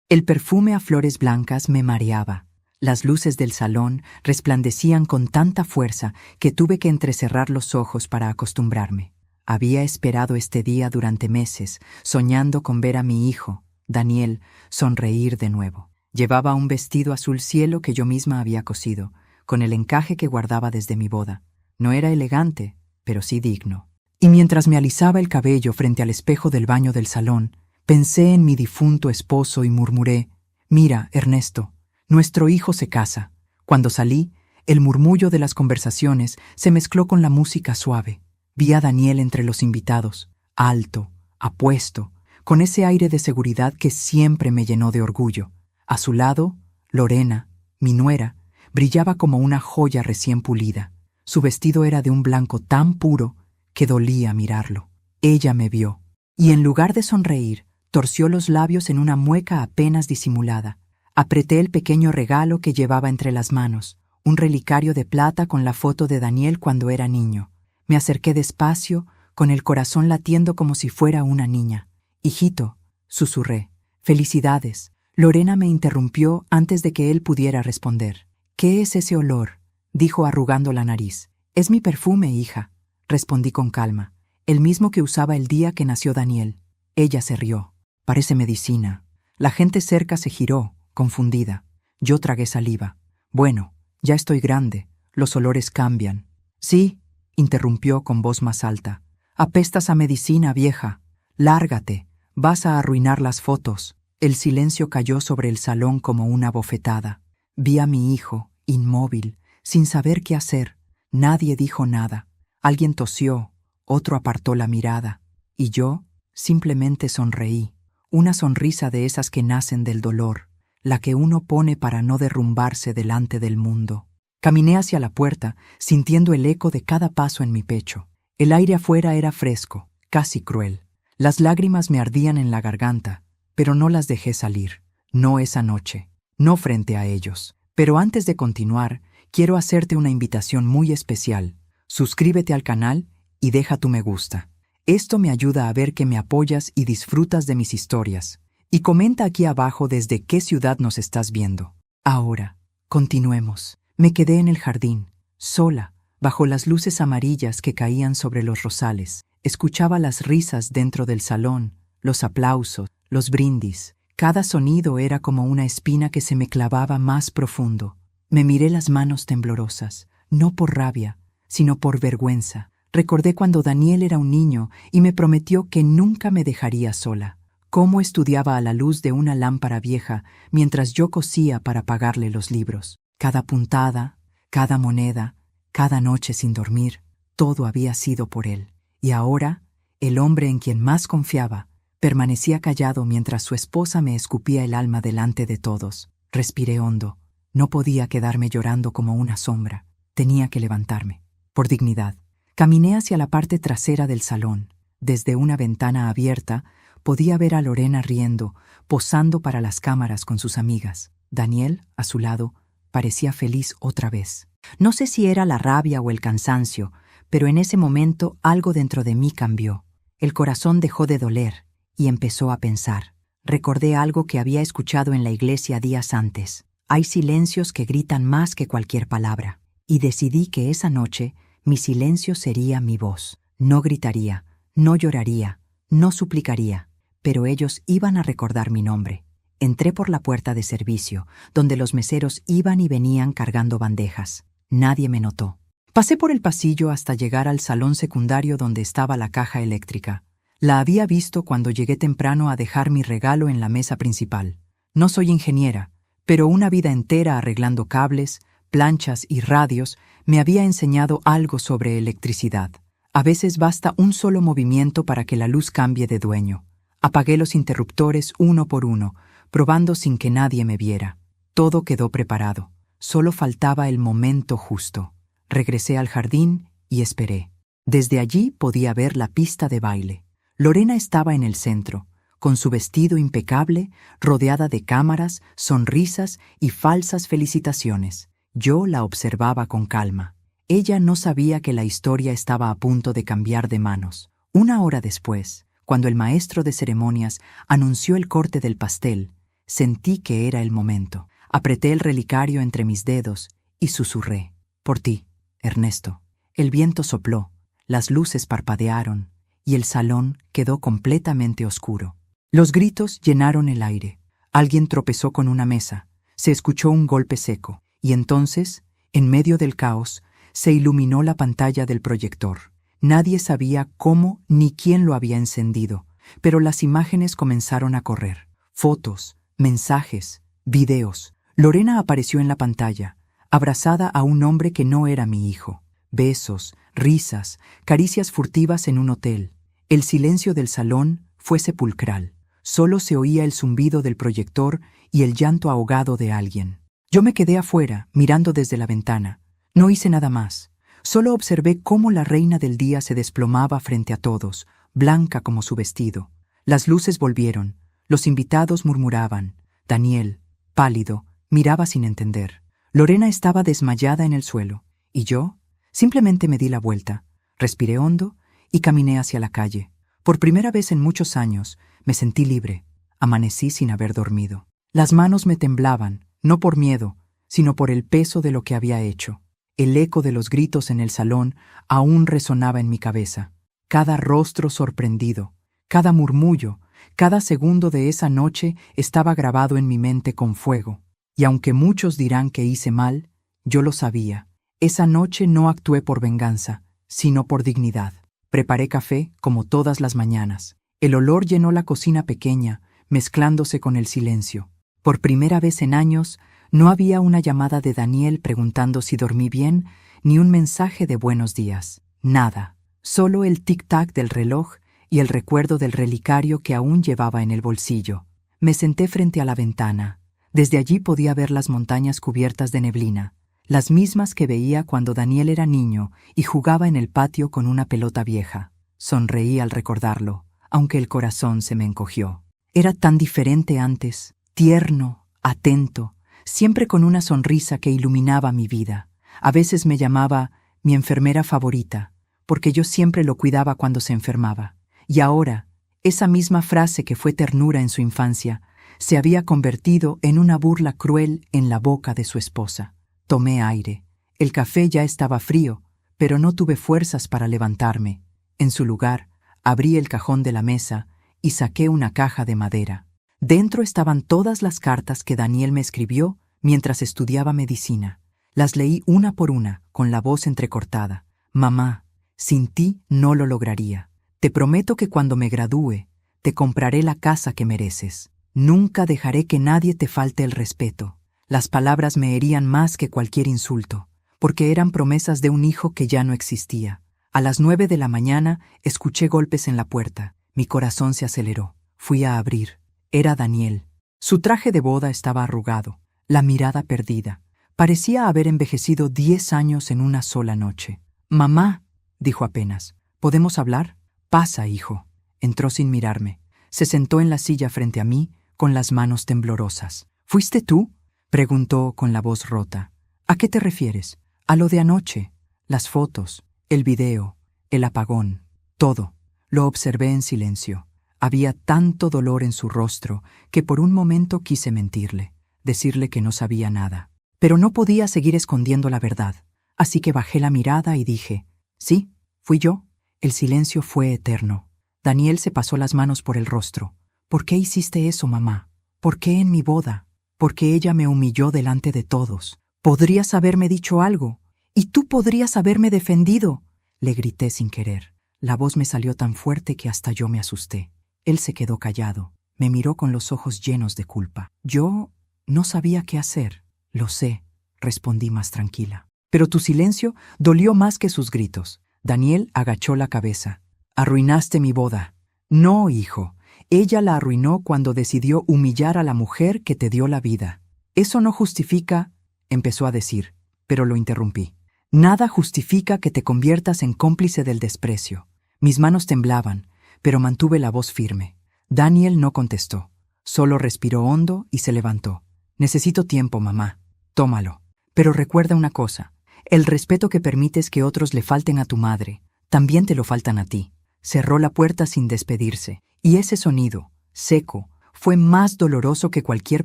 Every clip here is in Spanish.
El perfume a flores blancas me mareaba. Las luces del salón resplandecían con tanta fuerza que tuve que entrecerrar los ojos para acostumbrarme. Había esperado este día durante meses, soñando con ver a mi hijo, Daniel, sonreír de nuevo. Llevaba un vestido azul cielo que yo misma había cosido, con el encaje que guardaba desde mi boda. No era elegante, pero sí digno. Y mientras me alisaba el cabello frente al espejo del baño del salón, pensé en mi difunto esposo y murmuré: «Mira, Ernesto, nuestro hijo se casa». Cuando salí, el murmullo de las conversaciones se mezcló con la música suave. Vi a Daniel entre los invitados, alto, apuesto, con ese aire de seguridad que siempre me llenó de orgullo. A su lado, Lorena, mi nuera, brillaba como una joya recién pulida. Su vestido era de un blanco tan puro que dolía mirarlo. Ella me vio, y en lugar de sonreír, torció los labios en una mueca apenas disimulada. Apreté el pequeño regalo que llevaba entre las manos, un relicario de plata con la foto de Daniel cuando era niño. Me acerqué despacio, con el corazón latiendo como si fuera una niña. «Hijito», susurré. «Felicidades». Lorena me interrumpió antes de que él pudiera responder. «¿Qué es ese olor?», dijo arrugando la nariz. «Es mi perfume, hija», respondí con calma. «El mismo que usaba el día que nació Daniel». Ella se rió. «Parece medicina». La gente cerca se giró, confundida. Yo tragué saliva. «Bueno, ya estoy grande. Los olores cambian». «Sí», interrumpió con voz más alta. «Apestas a medicina, vieja. Lárgate. Vas a arruinar las fotos». El silencio cayó sobre el salón como una bofetada. Vi a mi hijo, inmóvil, sin saber qué hacer. Nadie dijo nada. Alguien tosió, otro apartó la mirada. Y yo simplemente sonreí. Una sonrisa de esas que nacen del dolor, la que uno pone para no derrumbarse delante del mundo. Caminé hacia la puerta, sintiendo el eco de cada paso en mi pecho. El aire afuera era fresco, casi cruel. Las lágrimas me ardían en la garganta, pero no las dejé salir. No esa noche, no frente a ellos. Pero antes de continuar, quiero hacerte una invitación muy especial. Suscríbete al canal y deja tu me gusta. Esto me ayuda a ver que me apoyas y disfrutas de mis historias. Y comenta aquí abajo desde qué ciudad nos estás viendo. Ahora, continuemos. Me quedé en el jardín, sola, bajo las luces amarillas que caían sobre los rosales. Escuchaba las risas dentro del salón, los aplausos, los brindis. Cada sonido era como una espina que se me clavaba más profundo. Me miré las manos temblorosas, no por rabia, sino por vergüenza. Recordé cuando Daniel era un niño y me prometió que nunca me dejaría sola. Cómo estudiaba a la luz de una lámpara vieja mientras yo cosía para pagarle los libros. Cada puntada, cada moneda, cada noche sin dormir, todo había sido por él. Y ahora, el hombre en quien más confiaba, permanecía callado mientras su esposa me escupía el alma delante de todos. Respiré hondo. No podía quedarme llorando como una sombra. Tenía que levantarme. Por dignidad. Caminé hacia la parte trasera del salón. Desde una ventana abierta, podía ver a Lorena riendo, posando para las cámaras con sus amigas. Daniel, a su lado, parecía feliz otra vez. No sé si era la rabia o el cansancio, pero en ese momento algo dentro de mí cambió. El corazón dejó de doler y empezó a pensar. Recordé algo que había escuchado en la iglesia días antes. Hay silencios que gritan más que cualquier palabra. Y decidí que esa noche mi silencio sería mi voz. No gritaría, no lloraría, no suplicaría, pero ellos iban a recordar mi nombre. Entré por la puerta de servicio, donde los meseros iban y venían cargando bandejas. Nadie me notó. Pasé por el pasillo hasta llegar al salón secundario donde estaba la caja eléctrica. La había visto cuando llegué temprano a dejar mi regalo en la mesa principal. No soy ingeniera, pero una vida entera arreglando cables, planchas y radios me había enseñado algo sobre electricidad. A veces basta un solo movimiento para que la luz cambie de dueño. Apagué los interruptores uno por uno, probando sin que nadie me viera. Todo quedó preparado. Solo faltaba el momento justo. Regresé al jardín y esperé. Desde allí podía ver la pista de baile. Lorena estaba en el centro, con su vestido impecable, rodeada de cámaras, sonrisas y falsas felicitaciones. Yo la observaba con calma. Ella no sabía que la historia estaba a punto de cambiar de manos. Una hora después, cuando el maestro de ceremonias anunció el corte del pastel, Sentí que era el momento. Apreté el relicario entre mis dedos y susurré: «Por ti, Ernesto». El viento sopló, las luces parpadearon y el salón quedó completamente oscuro. Los gritos llenaron el aire. Alguien tropezó con una mesa. Se escuchó un golpe seco y entonces, en medio del caos, se iluminó la pantalla del proyector. Nadie sabía cómo ni quién lo había encendido, pero las imágenes comenzaron a correr. Fotos, mensajes, videos. Lorena apareció en la pantalla, abrazada a un hombre que no era mi hijo. Besos, risas, caricias furtivas en un hotel. El silencio del salón fue sepulcral. Solo se oía el zumbido del proyector y el llanto ahogado de alguien. Yo me quedé afuera, mirando desde la ventana. No hice nada más. Solo observé cómo la reina del día se desplomaba frente a todos, blanca como su vestido. Las luces volvieron. Los invitados murmuraban. Daniel, pálido, miraba sin entender. Lorena estaba desmayada en el suelo. Y yo simplemente me di la vuelta, respiré hondo y caminé hacia la calle. Por primera vez en muchos años me sentí libre. Amanecí sin haber dormido. Las manos me temblaban, no por miedo, sino por el peso de lo que había hecho. El eco de los gritos en el salón aún resonaba en mi cabeza. Cada rostro sorprendido, cada murmullo, cada segundo de esa noche estaba grabado en mi mente con fuego. Y aunque muchos dirán que hice mal, yo lo sabía. Esa noche no actué por venganza, sino por dignidad. Preparé café como todas las mañanas. El olor llenó la cocina pequeña, mezclándose con el silencio. Por primera vez en años, no había una llamada de Daniel preguntando si dormí bien, ni un mensaje de buenos días. Nada. Solo el tic-tac del reloj y el recuerdo del relicario que aún llevaba en el bolsillo. Me senté frente a la ventana. Desde allí podía ver las montañas cubiertas de neblina, las mismas que veía cuando Daniel era niño y jugaba en el patio con una pelota vieja. Sonreí al recordarlo, aunque el corazón se me encogió. Era tan diferente antes, tierno, atento, siempre con una sonrisa que iluminaba mi vida. A veces me llamaba mi enfermera favorita, porque yo siempre lo cuidaba cuando se enfermaba. Y ahora, esa misma frase que fue ternura en su infancia, se había convertido en una burla cruel en la boca de su esposa. Tomé aire. El café ya estaba frío, pero no tuve fuerzas para levantarme. En su lugar, abrí el cajón de la mesa y saqué una caja de madera. Dentro estaban todas las cartas que Daniel me escribió mientras estudiaba medicina. Las leí una por una, con la voz entrecortada. «Mamá, sin ti no lo lograría. Te prometo que cuando me gradúe, te compraré la casa que mereces. Nunca dejaré que nadie te falte el respeto». Las palabras me herían más que cualquier insulto, porque eran promesas de un hijo que ya no existía. A las 9 de la mañana escuché golpes en la puerta. Mi corazón se aceleró. Fui a abrir. Era Daniel. Su traje de boda estaba arrugado, la mirada perdida. Parecía haber envejecido 10 años en una sola noche. «Mamá», dijo apenas, «¿podemos hablar?» «Pasa, hijo». Entró sin mirarme. Se sentó en la silla frente a mí, con las manos temblorosas. «¿Fuiste tú?», preguntó con la voz rota. «¿A qué te refieres?» «A lo de anoche. Las fotos, el video, el apagón, todo». Lo observé en silencio. Había tanto dolor en su rostro que por un momento quise mentirle, decirle que no sabía nada. Pero no podía seguir escondiendo la verdad, así que bajé la mirada y dije: «Sí, fui yo». El silencio fue eterno. Daniel se pasó las manos por el rostro. «¿Por qué hiciste eso, mamá? ¿Por qué en mi boda? Porque ella me humilló delante de todos. Podrías haberme dicho algo, y tú podrías haberme defendido», le grité sin querer. La voz me salió tan fuerte que hasta yo me asusté. Él se quedó callado. Me miró con los ojos llenos de culpa. Yo no sabía qué hacer. «Lo sé», respondí más tranquila. Pero tu silencio dolió más que sus gritos. Daniel agachó la cabeza. «Arruinaste mi boda». «No, hijo. Ella la arruinó cuando decidió humillar a la mujer que te dio la vida». «Eso no justifica», empezó a decir, pero lo interrumpí. «Nada justifica que te conviertas en cómplice del desprecio». Mis manos temblaban, pero mantuve la voz firme. Daniel no contestó. Solo respiró hondo y se levantó. «Necesito tiempo, mamá. Tómalo. Pero recuerda una cosa. El respeto que permites que otros le falten a tu madre, también te lo faltan a ti». Cerró la puerta sin despedirse, y ese sonido, seco, Fue más doloroso que cualquier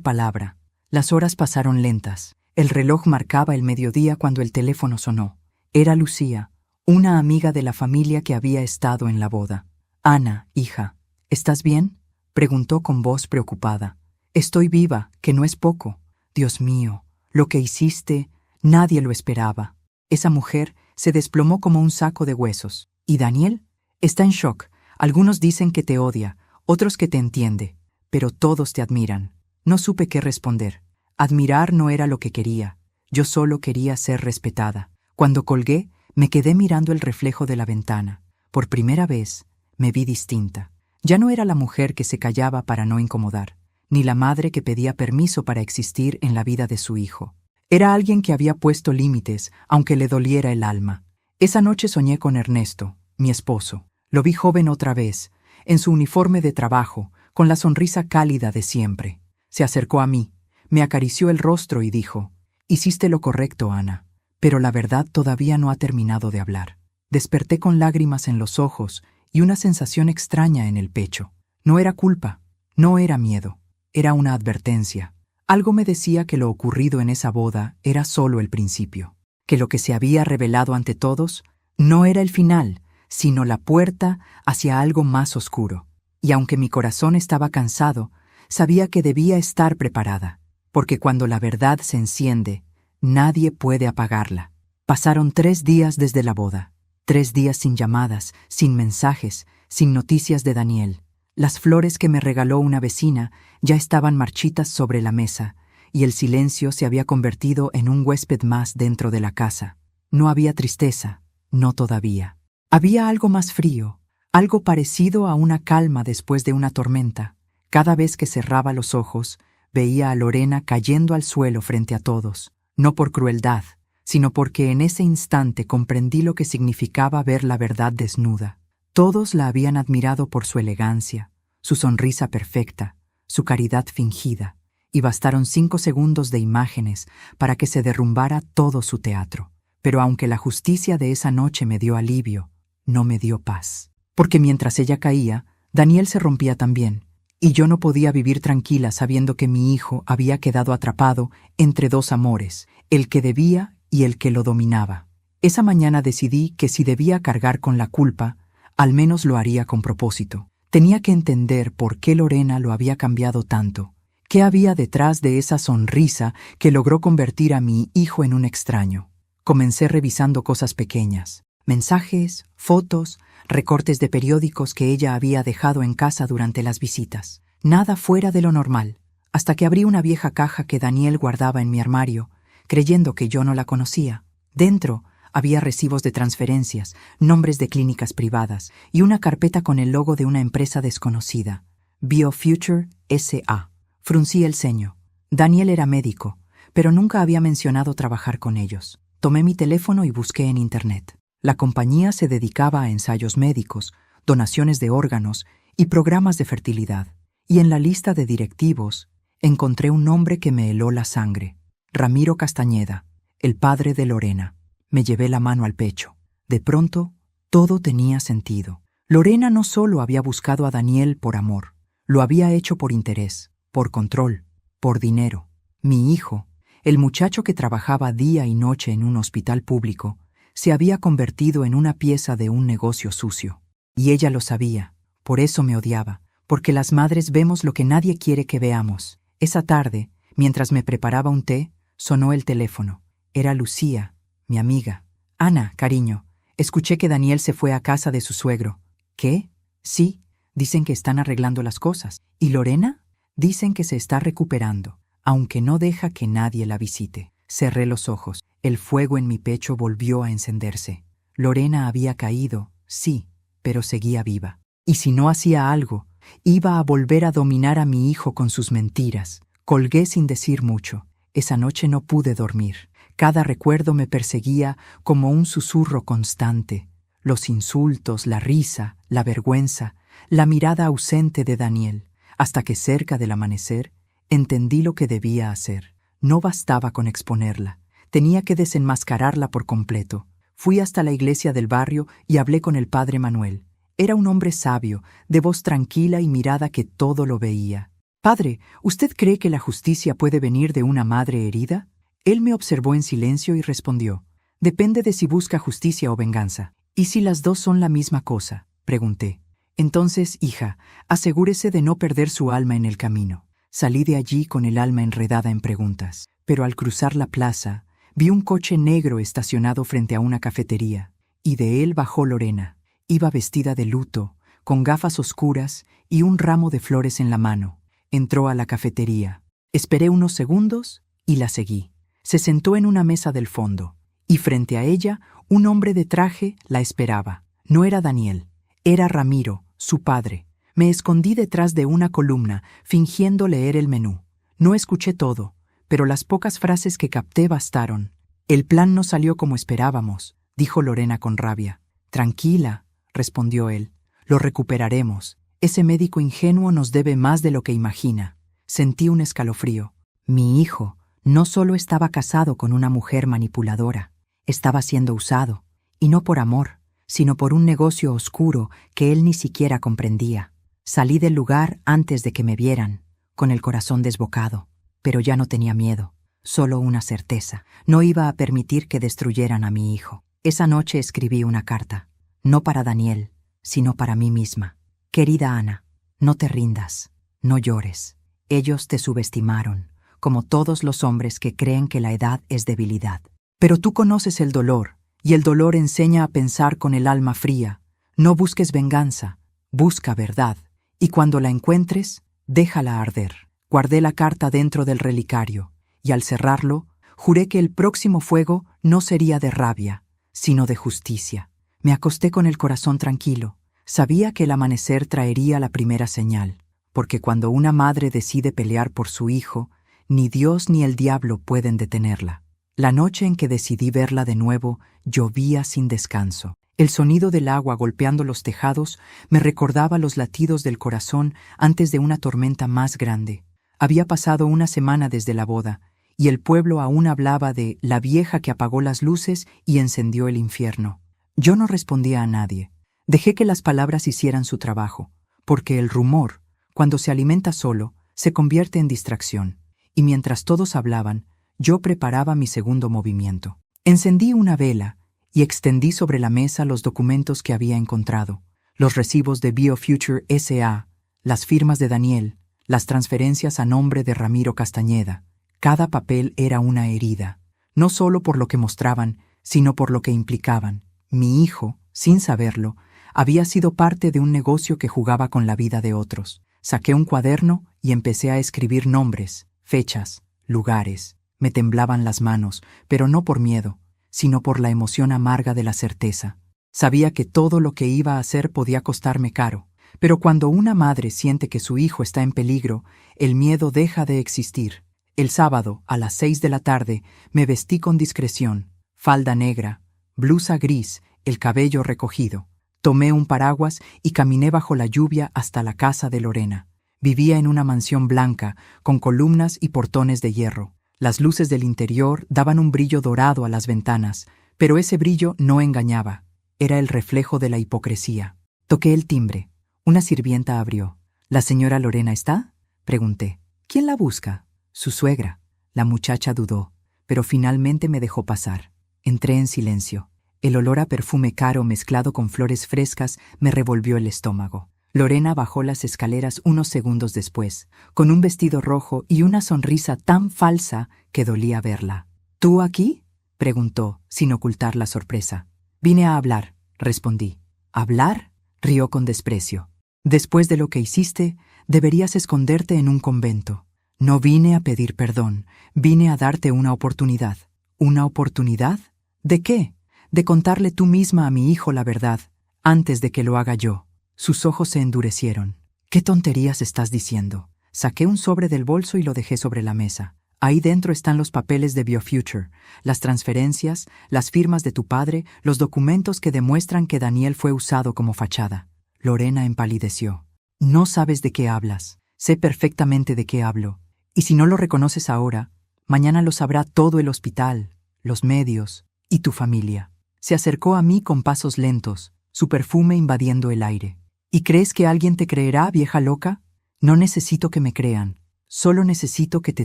palabra. Las horas pasaron lentas. El reloj marcaba el mediodía cuando el teléfono sonó. Era Lucía, una amiga de la familia que había estado en la boda. «Ana, hija, ¿estás bien?», preguntó con voz preocupada. «Estoy viva, que no es poco. Dios mío, lo que hiciste, nadie lo esperaba». Esa mujer se desplomó como un saco de huesos. ¿Y Daniel? Está en shock. Algunos dicen que te odia, otros que te entiende, pero todos te admiran. No supe qué responder. Admirar no era lo que quería. Yo solo quería ser respetada. Cuando colgué, me quedé mirando el reflejo de la ventana. Por primera vez, me vi distinta. Ya no era la mujer que se callaba para no incomodar, ni la madre que pedía permiso para existir en la vida de su hijo. Era alguien que había puesto límites, aunque le doliera el alma. Esa noche soñé con Ernesto, mi esposo. Lo vi joven otra vez, en su uniforme de trabajo, con la sonrisa cálida de siempre. Se acercó a mí, me acarició el rostro y dijo: «Hiciste lo correcto, Ana». Pero la verdad todavía no ha terminado de hablar. Desperté con lágrimas en los ojos y una sensación extraña en el pecho. No era culpa, no era miedo, era una advertencia. Algo me decía que lo ocurrido en esa boda era solo el principio, que lo que se había revelado ante todos no era el final, sino la puerta hacia algo más oscuro. Y aunque mi corazón estaba cansado, sabía que debía estar preparada, porque cuando la verdad se enciende, nadie puede apagarla. Pasaron 3 días desde la boda, 3 días sin llamadas, sin mensajes, sin noticias de Daniel. Las flores que me regaló una vecina ya estaban marchitas sobre la mesa, y el silencio se había convertido en un huésped más dentro de la casa. No había tristeza, no todavía. Había algo más frío, algo parecido a una calma después de una tormenta. Cada vez que cerraba los ojos, veía a Lorena cayendo al suelo frente a todos, no por crueldad, sino porque en ese instante comprendí lo que significaba ver la verdad desnuda. Todos la habían admirado por su elegancia, su sonrisa perfecta, su caridad fingida, y bastaron 5 segundos de imágenes para que se derrumbara todo su teatro. Pero aunque la justicia de esa noche me dio alivio, no me dio paz. Porque mientras ella caía, Daniel se rompía también, y yo no podía vivir tranquila sabiendo que mi hijo había quedado atrapado entre 2 amores, el que debía y el que lo dominaba. Esa mañana decidí que si debía cargar con la culpa, al menos lo haría con propósito. Tenía que entender por qué Lorena lo había cambiado tanto. ¿Qué había detrás de esa sonrisa que logró convertir a mi hijo en un extraño? Comencé revisando cosas pequeñas. Mensajes, fotos, recortes de periódicos que ella había dejado en casa durante las visitas. Nada fuera de lo normal, hasta que abrí una vieja caja que Daniel guardaba en mi armario, creyendo que yo no la conocía. Dentro había recibos de transferencias, nombres de clínicas privadas y una carpeta con el logo de una empresa desconocida, BioFuture S.A. Fruncí el ceño. Daniel era médico, pero nunca había mencionado trabajar con ellos. Tomé mi teléfono y busqué en Internet. La compañía se dedicaba a ensayos médicos, donaciones de órganos y programas de fertilidad. Y en la lista de directivos encontré un nombre que me heló la sangre: Ramiro Castañeda, el padre de Lorena. Me llevé la mano al pecho. De pronto, todo tenía sentido. Lorena no solo había buscado a Daniel por amor, lo había hecho por interés, por control, por dinero. Mi hijo, el muchacho que trabajaba día y noche en un hospital público, se había convertido en una pieza de un negocio sucio. Y ella lo sabía, por eso me odiaba, porque las madres vemos lo que nadie quiere que veamos. Esa tarde, mientras me preparaba un té, sonó el teléfono. Era Lucía, mi amiga. «Ana, cariño, escuché que Daniel se fue a casa de su suegro». «¿Qué?» «Sí, dicen que están arreglando las cosas». «¿Y Lorena?» «Dicen que se está recuperando, aunque no deja que nadie la visite». Cerré los ojos. El fuego en mi pecho volvió a encenderse. Lorena había caído, sí, pero seguía viva. Y si no hacía algo, iba a volver a dominar a mi hijo con sus mentiras. Colgué sin decir mucho. Esa noche no pude dormir. Cada recuerdo me perseguía como un susurro constante. Los insultos, la risa, la vergüenza, la mirada ausente de Daniel, hasta que cerca del amanecer entendí lo que debía hacer. No bastaba con exponerla, tenía que desenmascararla por completo. Fui hasta la iglesia del barrio y hablé con el padre Manuel. Era un hombre sabio, de voz tranquila y mirada que todo lo veía. Padre, ¿usted cree que la justicia puede venir de una madre herida? Él me observó en silencio y respondió: depende de si busca justicia o venganza. ¿Y si las dos son la misma cosa? Pregunté. Entonces, hija, asegúrese de no perder su alma en el camino. Salí de allí con el alma enredada en preguntas. Pero al cruzar la plaza, vi un coche negro estacionado frente a una cafetería, y de él bajó Lorena. Iba vestida de luto, con gafas oscuras y un ramo de flores en la mano. Entró a la cafetería. Esperé unos segundos y la seguí. Se sentó en una mesa del fondo, y frente a ella un hombre de traje la esperaba. No era Daniel, era Ramiro, su padre. Me escondí detrás de una columna, fingiendo leer el menú. No escuché todo, pero las pocas frases que capté bastaron. El plan no salió como esperábamos, dijo Lorena con rabia. Tranquila, respondió él. Lo recuperaremos. Ese médico ingenuo nos debe más de lo que imagina. Sentí un escalofrío. Mi hijo no solo estaba casado con una mujer manipuladora, estaba siendo usado, y no por amor, sino por un negocio oscuro que él ni siquiera comprendía. Salí del lugar antes de que me vieran, con el corazón desbocado, pero ya no tenía miedo, solo una certeza. No iba a permitir que destruyeran a mi hijo. Esa noche escribí una carta, no para Daniel, sino para mí misma. Querida Ana, no te rindas, no llores. Ellos te subestimaron, como todos los hombres que creen que la edad es debilidad. Pero tú conoces el dolor, y el dolor enseña a pensar con el alma fría. No busques venganza, busca verdad, y cuando la encuentres, déjala arder. Guardé la carta dentro del relicario, y al cerrarlo, juré que el próximo fuego no sería de rabia, sino de justicia. Me acosté con el corazón tranquilo. Sabía que el amanecer traería la primera señal, porque cuando una madre decide pelear por su hijo, ni Dios ni el diablo pueden detenerla. La noche en que decidí verla de nuevo, llovía sin descanso. El sonido del agua golpeando los tejados me recordaba los latidos del corazón antes de una tormenta más grande. Había pasado una semana desde la boda, y el pueblo aún hablaba de la vieja que apagó las luces y encendió el infierno. Yo no respondía a nadie. Dejé que las palabras hicieran su trabajo, porque el rumor, cuando se alimenta solo, se convierte en distracción, y mientras todos hablaban, yo preparaba mi segundo movimiento. Encendí una vela y extendí sobre la mesa los documentos que había encontrado, los recibos de BioFuture S.A., las firmas de Daniel, las transferencias a nombre de Ramiro Castañeda. Cada papel era una herida, no solo por lo que mostraban, sino por lo que implicaban. Mi hijo, sin saberlo, había sido parte de un negocio que jugaba con la vida de otros. Saqué un cuaderno y empecé a escribir nombres, fechas, lugares. Me temblaban las manos, pero no por miedo, sino por la emoción amarga de la certeza. Sabía que todo lo que iba a hacer podía costarme caro, pero cuando una madre siente que su hijo está en peligro, el miedo deja de existir. El sábado, a las 6 de la tarde, me vestí con discreción, falda negra, blusa gris, el cabello recogido. Tomé un paraguas y caminé bajo la lluvia hasta la casa de Lorena. Vivía en una mansión blanca, con columnas y portones de hierro. Las luces del interior daban un brillo dorado a las ventanas, pero ese brillo no engañaba. Era el reflejo de la hipocresía. Toqué el timbre. Una sirvienta abrió. ¿La señora Lorena está?, pregunté. ¿Quién la busca? Su suegra. La muchacha dudó, pero finalmente me dejó pasar. Entré en silencio. El olor a perfume caro mezclado con flores frescas me revolvió el estómago. Lorena bajó las escaleras unos segundos después, con un vestido rojo y una sonrisa tan falsa que dolía verla. ¿Tú aquí?, preguntó, sin ocultar la sorpresa. Vine a hablar, respondí. ¿Hablar?, rió con desprecio. Después de lo que hiciste, deberías esconderte en un convento. No vine a pedir perdón, vine a darte una oportunidad. ¿Una oportunidad? ¿De qué? De contarle tú misma a mi hijo la verdad, antes de que lo haga yo. Sus ojos se endurecieron. ¿Qué tonterías estás diciendo? Saqué un sobre del bolso y lo dejé sobre la mesa. Ahí dentro están los papeles de BioFuture, las transferencias, las firmas de tu padre, los documentos que demuestran que Daniel fue usado como fachada. Lorena empalideció. No sabes de qué hablas. Sé perfectamente de qué hablo. Y si no lo reconoces ahora, mañana lo sabrá todo el hospital, los medios y tu familia. Se acercó a mí con pasos lentos, su perfume invadiendo el aire. ¿Y crees que alguien te creerá, vieja loca? No necesito que me crean, solo necesito que te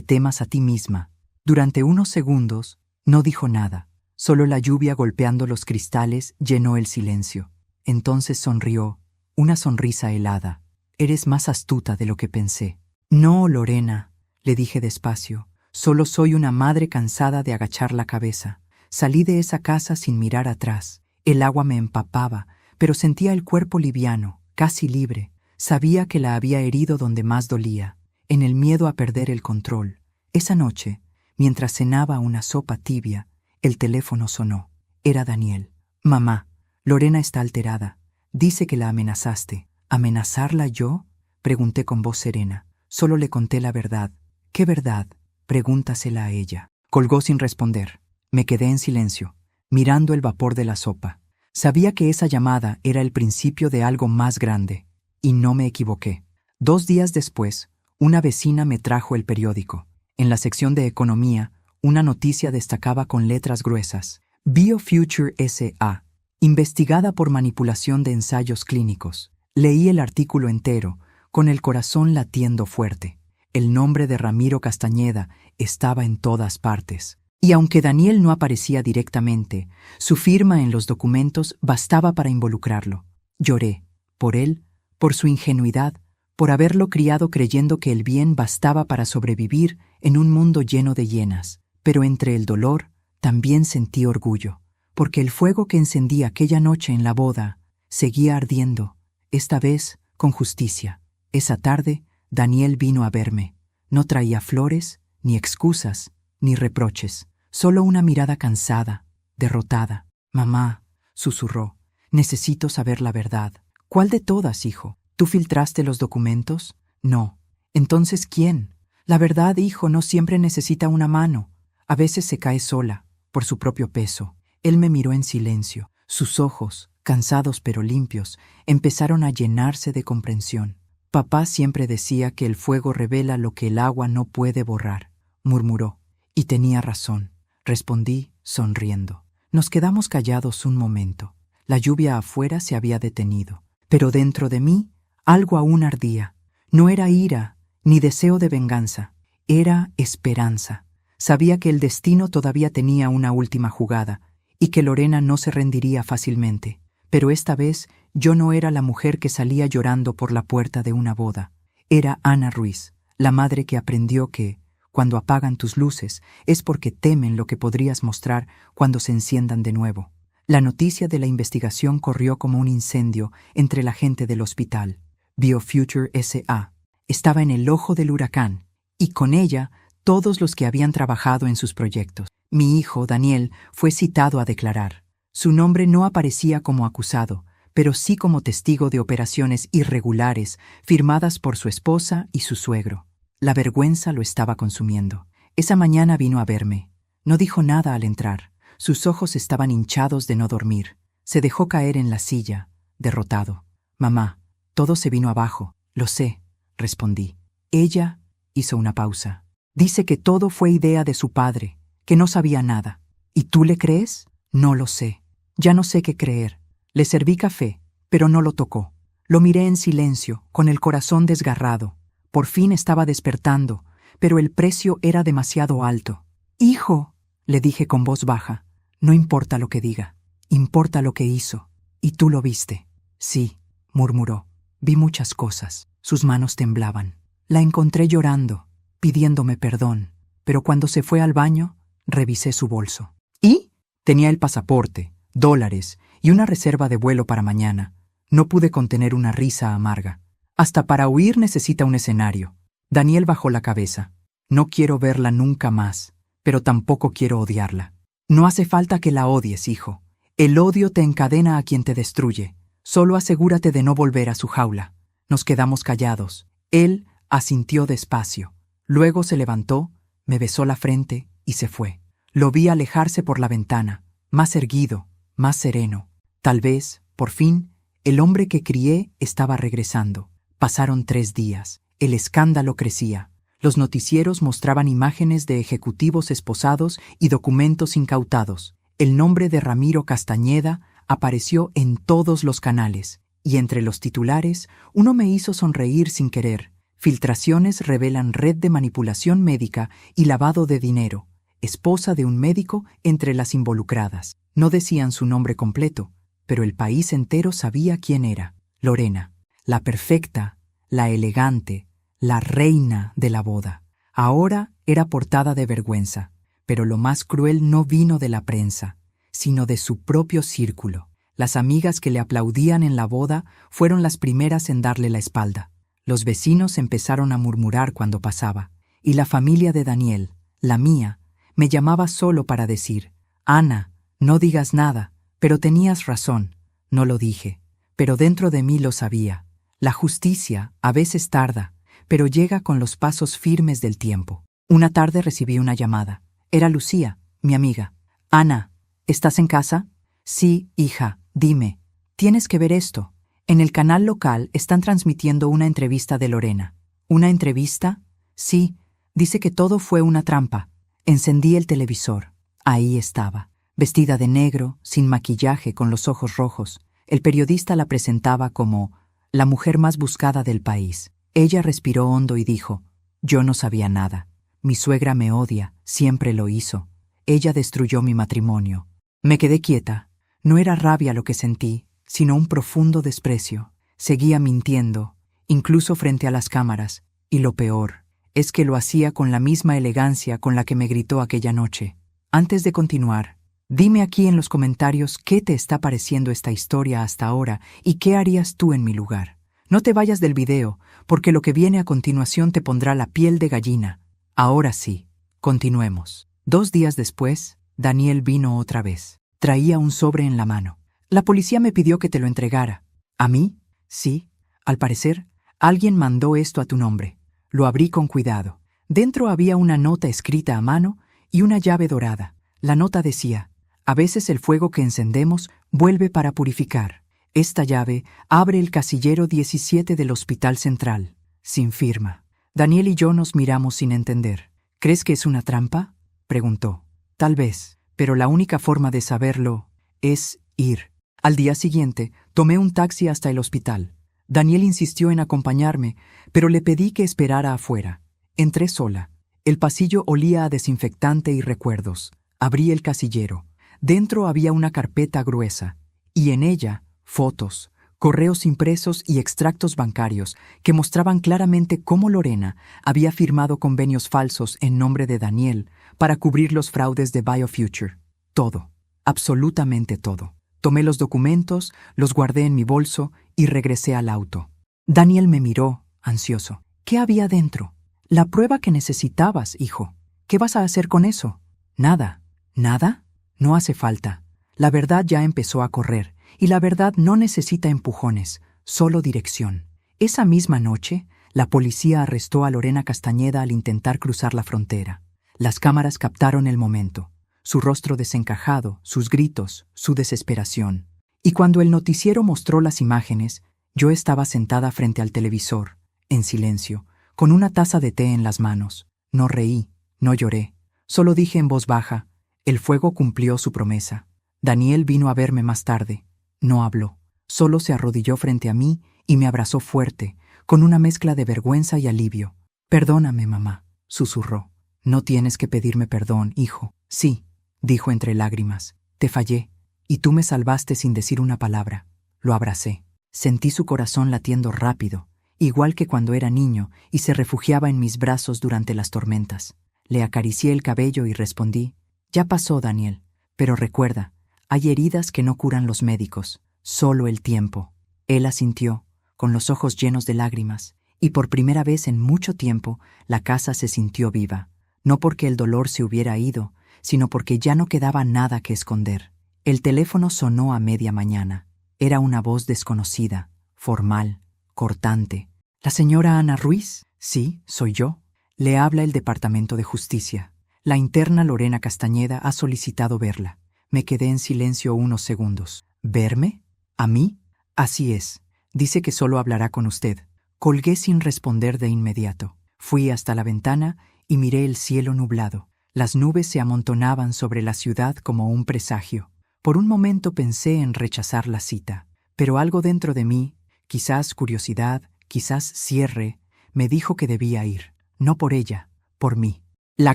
temas a ti misma. Durante unos segundos, no dijo nada. Solo la lluvia golpeando los cristales llenó el silencio. Entonces sonrió, una sonrisa helada. Eres más astuta de lo que pensé. No, Lorena, le dije despacio. Solo soy una madre cansada de agachar la cabeza. Salí de esa casa sin mirar atrás. El agua me empapaba, pero sentía el cuerpo liviano, casi libre. Sabía que la había herido donde más dolía, en el miedo a perder el control. Esa noche, mientras cenaba una sopa tibia, el teléfono sonó. Era Daniel. Mamá, Lorena está alterada. Dice que la amenazaste. ¿Amenazarla yo? Pregunté con voz serena. Solo le conté la verdad. ¿Qué verdad? Pregúntasela a ella. Colgó sin responder. Me quedé en silencio, mirando el vapor de la sopa. Sabía que esa llamada era el principio de algo más grande. Y no me equivoqué. 2 días después, una vecina me trajo el periódico. En la sección de economía, una noticia destacaba con letras gruesas. BioFuture S.A. Investigada por manipulación de ensayos clínicos. Leí el artículo entero, con el corazón latiendo fuerte. El nombre de Ramiro Castañeda estaba en todas partes. Y aunque Daniel no aparecía directamente, su firma en los documentos bastaba para involucrarlo. Lloré, por él, por su ingenuidad, por haberlo criado creyendo que el bien bastaba para sobrevivir en un mundo lleno de hienas. Pero entre el dolor, también sentí orgullo, porque el fuego que encendí aquella noche en la boda seguía ardiendo, esta vez con justicia. Esa tarde, Daniel vino a verme. No traía flores, ni excusas, ni reproches, solo una mirada cansada, derrotada. Mamá, susurró, necesito saber la verdad. ¿Cuál de todas, hijo? ¿Tú filtraste los documentos? No. Entonces, ¿quién? La verdad, hijo, no siempre necesita una mano. A veces se cae sola, por su propio peso. Él me miró en silencio. Sus ojos, cansados pero limpios, empezaron a llenarse de comprensión. Papá siempre decía que el fuego revela lo que el agua no puede borrar, murmuró. Y tenía razón, respondí, sonriendo. Nos quedamos callados un momento. La lluvia afuera se había detenido, pero dentro de mí algo aún ardía. No era ira, ni deseo de venganza, era esperanza. Sabía que el destino todavía tenía una última jugada, y que Lorena no se rendiría fácilmente. Pero esta vez yo no era la mujer que salía llorando por la puerta de una boda. Era Ana Ruiz, la madre que aprendió que, cuando apagan tus luces, es porque temen lo que podrías mostrar cuando se enciendan de nuevo. La noticia de la investigación corrió como un incendio entre la gente del hospital. BioFuture S.A. estaba en el ojo del huracán, y con ella todos los que habían trabajado en sus proyectos. Mi hijo, Daniel, fue citado a declarar. Su nombre no aparecía como acusado, pero sí como testigo de operaciones irregulares firmadas por su esposa y su suegro. La vergüenza lo estaba consumiendo. Esa mañana vino a verme. No dijo nada al entrar. Sus ojos estaban hinchados de no dormir. Se dejó caer en la silla, derrotado. Mamá, todo se vino abajo. Lo sé, respondí. Ella hizo una pausa. Dice que todo fue idea de su padre, que no sabía nada. ¿Y tú le crees? No lo sé. Ya no sé qué creer. Le serví café, pero no lo tocó. Lo miré en silencio, con el corazón desgarrado. Por fin estaba despertando, pero el precio era demasiado alto. «Hijo», le dije con voz baja, «no importa lo que diga, importa lo que hizo. Y tú lo viste». «Sí», murmuró, «vi muchas cosas». Sus manos temblaban. La encontré llorando, pidiéndome perdón, pero cuando se fue al baño, revisé su bolso. ¿Y? Tenía el pasaporte, dólares y una reserva de vuelo para mañana. No pude contener una risa amarga. Hasta para huir necesita un escenario. Daniel bajó la cabeza. No quiero verla nunca más, pero tampoco quiero odiarla. No hace falta que la odies, hijo. El odio te encadena a quien te destruye. Solo asegúrate de no volver a su jaula. Nos quedamos callados. Él asintió despacio. Luego se levantó, me besó la frente y se fue. Lo vi alejarse por la ventana, más erguido, más sereno. Tal vez, por fin, el hombre que crié estaba regresando. Pasaron 3 días. El escándalo crecía. Los noticieros mostraban imágenes de ejecutivos esposados y documentos incautados. El nombre de Ramiro Castañeda apareció en todos los canales, y entre los titulares uno me hizo sonreír sin querer. Filtraciones revelan red de manipulación médica y lavado de dinero. Esposa de un médico entre las involucradas. No decían su nombre completo, pero el país entero sabía quién era. Lorena, la perfecta, la elegante, la reina de la boda. Ahora era portada de vergüenza, pero lo más cruel no vino de la prensa, sino de su propio círculo. Las amigas que le aplaudían en la boda fueron las primeras en darle la espalda. Los vecinos empezaron a murmurar cuando pasaba, y la familia de Daniel, la mía, me llamaba solo para decir: «Ana, no digas nada», pero tenías razón, no lo dije, pero dentro de mí lo sabía. La justicia a veces tarda, pero llega con los pasos firmes del tiempo. Una tarde recibí una llamada. Era Lucía, mi amiga. «Ana, ¿estás en casa?» «Sí, hija, dime. Tienes que ver esto. En el canal local están transmitiendo una entrevista de Lorena». «¿Una entrevista?» «Sí, dice que todo fue una trampa». Encendí el televisor. Ahí estaba, vestida de negro, sin maquillaje, con los ojos rojos. El periodista la presentaba como la mujer más buscada del país. Ella respiró hondo y dijo: «Yo no sabía nada. Mi suegra me odia, siempre lo hizo. Ella destruyó mi matrimonio». Me quedé quieta. No era rabia lo que sentí, sino un profundo desprecio. Seguía mintiendo, incluso frente a las cámaras, y lo peor es que lo hacía con la misma elegancia con la que me gritó aquella noche. Antes de continuar, dime aquí en los comentarios qué te está pareciendo esta historia hasta ahora y qué harías tú en mi lugar. No te vayas del video, porque lo que viene a continuación te pondrá la piel de gallina. Ahora sí, continuemos. 2 días después, Daniel vino otra vez. Traía un sobre en la mano. «La policía me pidió que te lo entregara». «¿A mí?» «Sí. Al parecer, alguien mandó esto a tu nombre». Lo abrí con cuidado. Dentro había una nota escrita a mano y una llave dorada. La nota decía: «A veces el fuego que encendemos vuelve para purificar. Esta llave abre el casillero 17 del Hospital Central». Sin firma. Daniel y yo nos miramos sin entender. «¿Crees que es una trampa?», preguntó. «Tal vez, pero la única forma de saberlo es ir». Al día siguiente, tomé un taxi hasta el hospital. Daniel insistió en acompañarme, pero le pedí que esperara afuera. Entré sola. El pasillo olía a desinfectante y recuerdos. Abrí el casillero. Dentro había una carpeta gruesa, y en ella fotos, correos impresos y extractos bancarios que mostraban claramente cómo Lorena había firmado convenios falsos en nombre de Daniel para cubrir los fraudes de BioFuture. Todo, absolutamente todo. Tomé los documentos, los guardé en mi bolso y regresé al auto. Daniel me miró, ansioso. «¿Qué había dentro?» «La prueba que necesitabas, hijo. ¿Qué vas a hacer con eso?» «Nada». «¿Nada? No hace falta. La verdad ya empezó a correr, y la verdad no necesita empujones, solo dirección». Esa misma noche, la policía arrestó a Lorena Castañeda al intentar cruzar la frontera. Las cámaras captaron el momento. Su rostro desencajado, sus gritos, su desesperación. Y cuando el noticiero mostró las imágenes, yo estaba sentada frente al televisor, en silencio, con una taza de té en las manos. No reí, no lloré, solo dije en voz baja: «El fuego cumplió su promesa». Daniel vino a verme más tarde. No habló, solo se arrodilló frente a mí y me abrazó fuerte, con una mezcla de vergüenza y alivio. «Perdóname, mamá», susurró. «No tienes que pedirme perdón, hijo». «Sí», dijo entre lágrimas, «te fallé, y tú me salvaste sin decir una palabra». Lo abracé. Sentí su corazón latiendo rápido, igual que cuando era niño y se refugiaba en mis brazos durante las tormentas. Le acaricié el cabello y respondí: «Ya pasó, Daniel, pero recuerda, hay heridas que no curan los médicos, solo el tiempo». Él asintió, con los ojos llenos de lágrimas, y por primera vez en mucho tiempo la casa se sintió viva, no porque el dolor se hubiera ido, sino porque ya no quedaba nada que esconder. El teléfono sonó a media mañana. Era una voz desconocida, formal, cortante. «¿La señora Ana Ruiz?» «Sí, soy yo». «Le habla el Departamento de Justicia. La interna Lorena Castañeda ha solicitado verla». Me quedé en silencio unos segundos. «¿Verme? ¿A mí?» «Así es. Dice que solo hablará con usted». Colgué sin responder de inmediato. Fui hasta la ventana y miré el cielo nublado. Las nubes se amontonaban sobre la ciudad como un presagio. Por un momento pensé en rechazar la cita, pero algo dentro de mí, quizás curiosidad, quizás cierre, Me dijo que debía ir, no por ella, por mí. La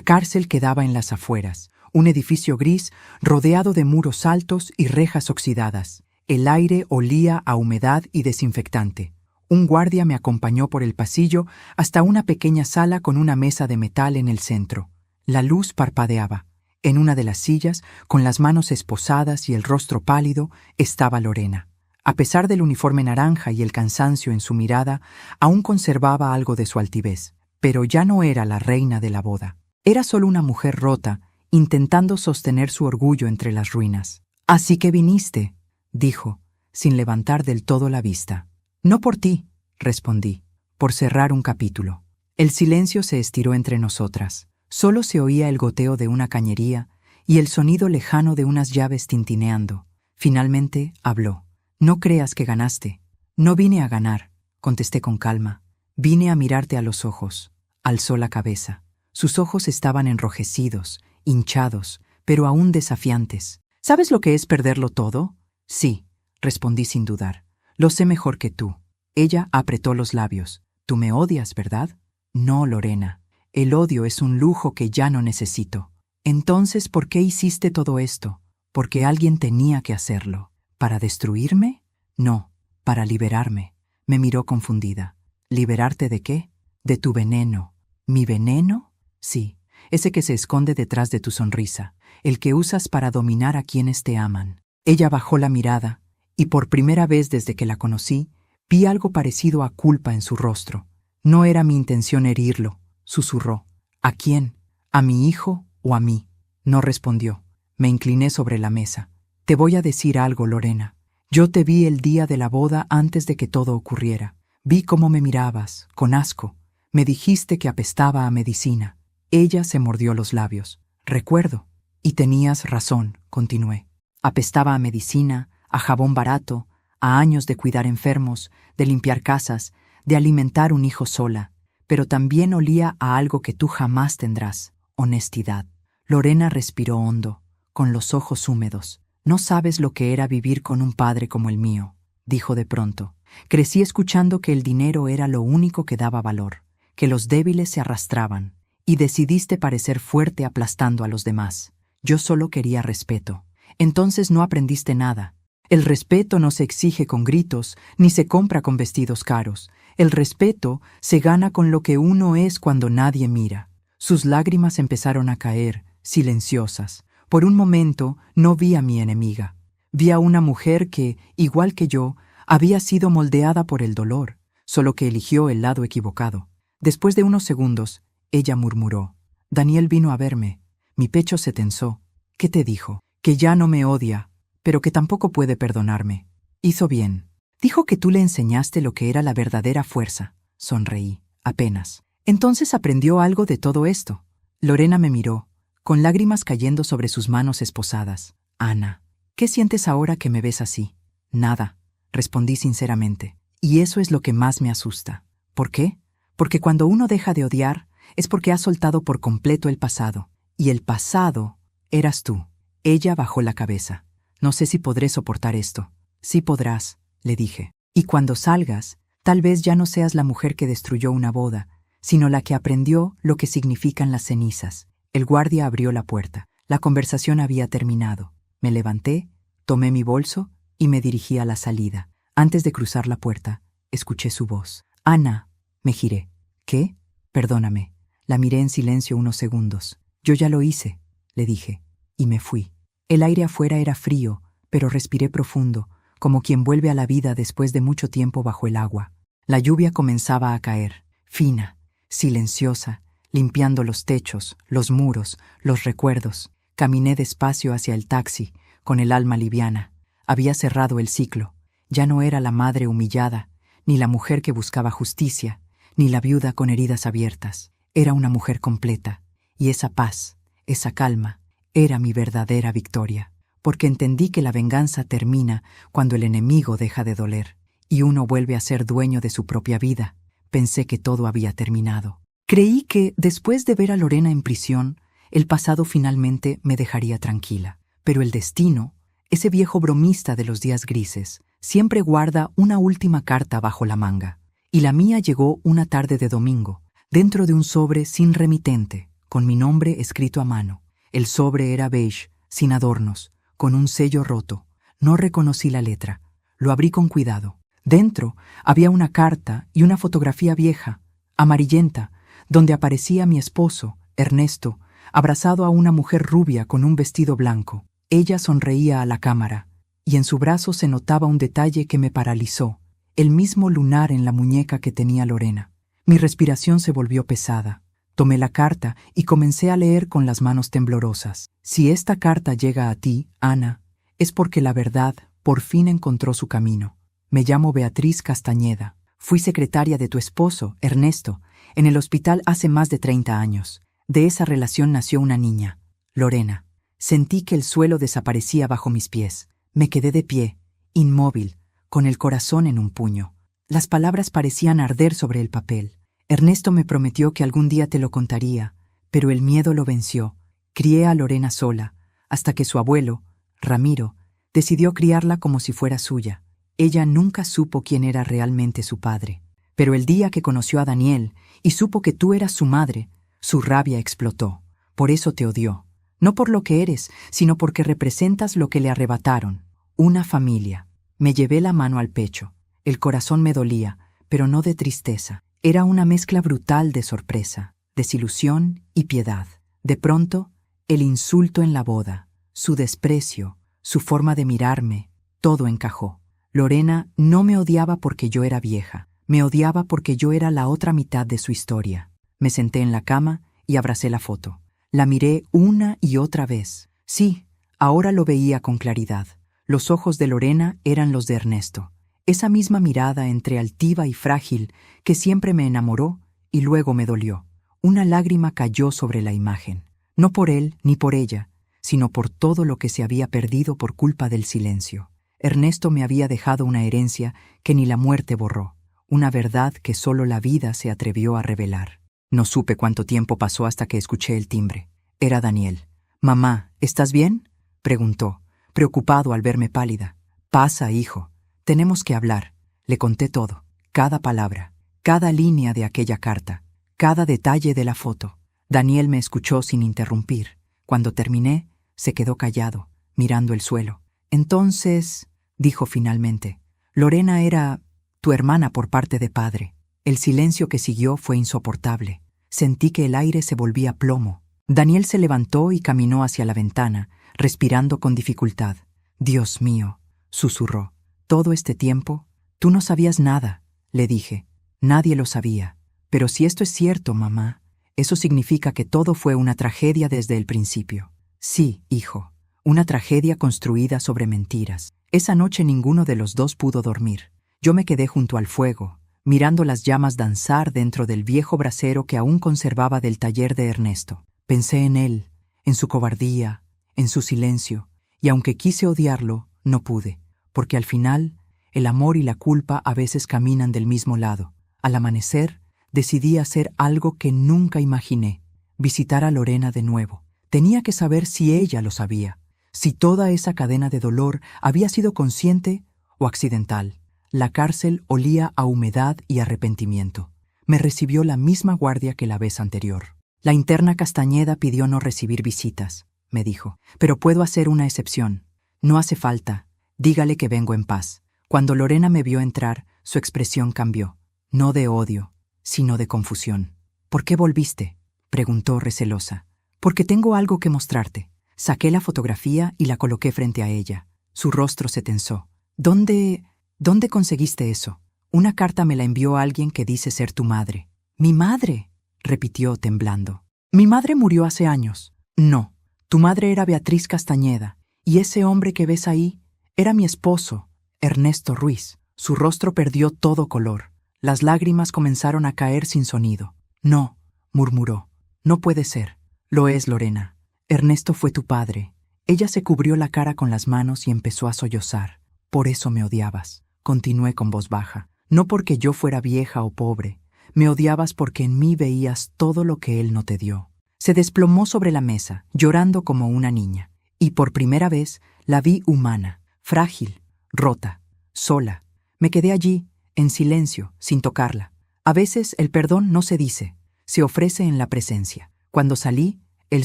cárcel quedaba en las afueras, un edificio gris rodeado de muros altos y rejas oxidadas. El aire olía a humedad y desinfectante. Un guardia me acompañó por el pasillo hasta una pequeña sala con una mesa de metal en el centro. La luz parpadeaba. En una de las sillas, con las manos esposadas y el rostro pálido, estaba Lorena. A pesar del uniforme naranja y el cansancio en su mirada, aún conservaba algo de su altivez. Pero ya no era la reina de la boda. Era solo una mujer rota, intentando sostener su orgullo entre las ruinas. «Así que viniste», dijo, sin levantar del todo la vista. «No por ti», respondí, «por cerrar un capítulo». El silencio se estiró entre nosotras. Solo se oía el goteo de una cañería y el sonido lejano de unas llaves tintineando. Finalmente habló. «No creas que ganaste». «No vine a ganar», contesté con calma. «Vine a mirarte a los ojos». Alzó la cabeza. Sus ojos estaban enrojecidos, hinchados, pero aún desafiantes. «¿Sabes lo que es perderlo todo?» «Sí», respondí sin dudar. «Lo sé mejor que tú». Ella apretó los labios. «Tú me odias, ¿verdad?» «No, Lorena. El odio es un lujo que ya no necesito». «Entonces, ¿por qué hiciste todo esto?» «Porque alguien tenía que hacerlo». «¿Para destruirme?» «No, para liberarme». Me miró confundida. «¿Liberarte de qué?» «De tu veneno». «¿Mi veneno?» «Sí, ese que se esconde detrás de tu sonrisa, el que usas para dominar a quienes te aman». Ella bajó la mirada, y por primera vez desde que la conocí, vi algo parecido a culpa en su rostro. «No era mi intención herirlo», susurró. «¿A quién? ¿A mi hijo o a mí?» No respondió. Me incliné sobre la mesa. «Te voy a decir algo, Lorena. Yo te vi el día de la boda antes de que todo ocurriera. Vi cómo me mirabas, con asco. Me dijiste que apestaba a medicina». Ella se mordió los labios. «Recuerdo». «Y tenías razón», continué. «Apestaba a medicina, a jabón barato, a años de cuidar enfermos, de limpiar casas, de alimentar un hijo sola. Pero también olía a algo que tú jamás tendrás: honestidad». Lorena respiró hondo, con los ojos húmedos. «No sabes lo que era vivir con un padre como el mío», dijo de pronto. «Crecí escuchando que el dinero era lo único que daba valor, que los débiles se arrastraban, y decidiste parecer fuerte aplastando a los demás. Yo solo quería respeto. Entonces no aprendiste nada. El respeto no se exige con gritos, ni se compra con vestidos caros. El respeto se gana con lo que uno es cuando nadie mira». Sus lágrimas empezaron a caer, silenciosas. Por un momento no vi a mi enemiga. Vi a una mujer que, igual que yo, había sido moldeada por el dolor, solo que eligió el lado equivocado. Después de unos segundos, ella murmuró: «Daniel vino a verme». Mi pecho se tensó. «¿Qué te dijo?» «Que ya no me odia, pero que tampoco puede perdonarme». «Hizo bien. Dijo que tú le enseñaste lo que era la verdadera fuerza». Sonreí. «Apenas». «Entonces aprendió algo de todo esto». Lorena me miró, con lágrimas cayendo sobre sus manos esposadas. «Ana, ¿qué sientes ahora que me ves así?» «Nada», respondí sinceramente. «Y eso es lo que más me asusta». «¿Por qué?» «Porque cuando uno deja de odiar, es porque ha soltado por completo el pasado. Y el pasado eras tú». Ella bajó la cabeza. «No sé si podré soportar esto». «Sí podrás», le dije. «Y cuando salgas, tal vez ya no seas la mujer que destruyó una boda, sino la que aprendió lo que significan las cenizas». El guardia abrió la puerta. La conversación había terminado. Me levanté, tomé mi bolso y me dirigí a la salida. Antes de cruzar la puerta, escuché su voz. «Ana». Me giré. «¿Qué?» «Perdóname». La miré en silencio unos segundos. «Yo ya lo hice», le dije, y me fui. El aire afuera era frío, pero respiré profundo, como quien vuelve a la vida después de mucho tiempo bajo el agua. La lluvia comenzaba a caer, fina, silenciosa, limpiando los techos, los muros, los recuerdos. Caminé despacio hacia el taxi, con el alma liviana. Había cerrado el ciclo. Ya no era la madre humillada, ni la mujer que buscaba justicia, ni la viuda con heridas abiertas. Era una mujer completa, y esa paz, esa calma, era mi verdadera victoria, porque entendí que la venganza termina cuando el enemigo deja de doler, y uno vuelve a ser dueño de su propia vida. Pensé que todo había terminado. Creí que, después de ver a Lorena en prisión, el pasado finalmente me dejaría tranquila. Pero el destino, ese viejo bromista de los días grises, siempre guarda una última carta bajo la manga. Y la mía llegó una tarde de domingo, dentro de un sobre sin remitente, con mi nombre escrito a mano. El sobre era beige, sin adornos, con un sello roto. No reconocí la letra. Lo abrí con cuidado. Dentro había una carta y una fotografía vieja, amarillenta, donde aparecía mi esposo, Ernesto, abrazado a una mujer rubia con un vestido blanco. Ella sonreía a la cámara, y en su brazo se notaba un detalle que me paralizó, el mismo lunar en la muñeca que tenía Lorena. Mi respiración se volvió pesada. Tomé la carta y comencé a leer con las manos temblorosas. Si esta carta llega a ti, Ana, es porque la verdad por fin encontró su camino. Me llamo Beatriz Castañeda. Fui secretaria de tu esposo, Ernesto, en el hospital hace más de 30 años. De esa relación nació una niña, Lorena. Sentí que el suelo desaparecía bajo mis pies. Me quedé de pie, inmóvil, con el corazón en un puño. Las palabras parecían arder sobre el papel. Ernesto me prometió que algún día te lo contaría, pero el miedo lo venció. Crié a Lorena sola, hasta que su abuelo, Ramiro, decidió criarla como si fuera suya. Ella nunca supo quién era realmente su padre. Pero el día que conoció a Daniel y supo que tú eras su madre, su rabia explotó. Por eso te odió. No por lo que eres, sino porque representas lo que le arrebataron. Una familia. Me llevé la mano al pecho. El corazón me dolía, pero no de tristeza. Era una mezcla brutal de sorpresa, desilusión y piedad. De pronto, el insulto en la boda, su desprecio, su forma de mirarme, todo encajó. Lorena no me odiaba porque yo era vieja. Me odiaba porque yo era la otra mitad de su historia. Me senté en la cama y abracé la foto. La miré una y otra vez. Sí, ahora lo veía con claridad. Los ojos de Lorena eran los de Ernesto. Esa misma mirada entre altiva y frágil que siempre me enamoró y luego me dolió. Una lágrima cayó sobre la imagen. No por él ni por ella, sino por todo lo que se había perdido por culpa del silencio. Ernesto me había dejado una herencia que ni la muerte borró. Una verdad que solo la vida se atrevió a revelar. No supe cuánto tiempo pasó hasta que escuché el timbre. Era Daniel. «Mamá, ¿estás bien?», preguntó, preocupado al verme pálida. «Pasa, hijo. Tenemos que hablar». Le conté todo, cada palabra, cada línea de aquella carta, cada detalle de la foto. Daniel me escuchó sin interrumpir. Cuando terminé, se quedó callado, mirando el suelo. «Entonces», dijo finalmente, «Lorena era tu hermana por parte de padre». El silencio que siguió fue insoportable. Sentí que el aire se volvía plomo. Daniel se levantó y caminó hacia la ventana, respirando con dificultad. «Dios mío», susurró. «Todo este tiempo, tú no sabías nada», le dije. «Nadie lo sabía. Pero si esto es cierto, mamá, eso significa que todo fue una tragedia desde el principio». «Sí, hijo, una tragedia construida sobre mentiras». Esa noche ninguno de los dos pudo dormir. Yo me quedé junto al fuego, mirando las llamas danzar dentro del viejo brasero que aún conservaba del taller de Ernesto. Pensé en él, en su cobardía, en su silencio, y aunque quise odiarlo, no pude, porque al final, el amor y la culpa a veces caminan del mismo lado. Al amanecer, decidí hacer algo que nunca imaginé, visitar a Lorena de nuevo. Tenía que saber si ella lo sabía, si toda esa cadena de dolor había sido consciente o accidental. La cárcel olía a humedad y arrepentimiento. Me recibió la misma guardia que la vez anterior. «La interna Castañeda pidió no recibir visitas», me dijo, «pero puedo hacer una excepción. No hace falta. Dígale que vengo en paz». Cuando Lorena me vio entrar, su expresión cambió. No de odio, sino de confusión. «¿Por qué volviste?», preguntó recelosa. «Porque tengo algo que mostrarte». Saqué la fotografía y la coloqué frente a ella. Su rostro se tensó. ¿Dónde conseguiste eso?» «Una carta me la envió alguien que dice ser tu madre». «¿Mi madre?», repitió temblando. «Mi madre murió hace años». «No, tu madre era Beatriz Castañeda, y ese hombre que ves ahí era mi esposo, Ernesto Ruiz». Su rostro perdió todo color. Las lágrimas comenzaron a caer sin sonido. «No», murmuró, «no puede ser». «Lo es, Lorena. Ernesto fue tu padre». Ella se cubrió la cara con las manos y empezó a sollozar. «Por eso me odiabas», continué con voz baja. «No porque yo fuera vieja o pobre. Me odiabas porque en mí veías todo lo que él no te dio». Se desplomó sobre la mesa, llorando como una niña. Y por primera vez la vi humana, frágil, rota, sola. Me quedé allí, en silencio, sin tocarla. A veces el perdón no se dice, se ofrece en la presencia. Cuando salí, el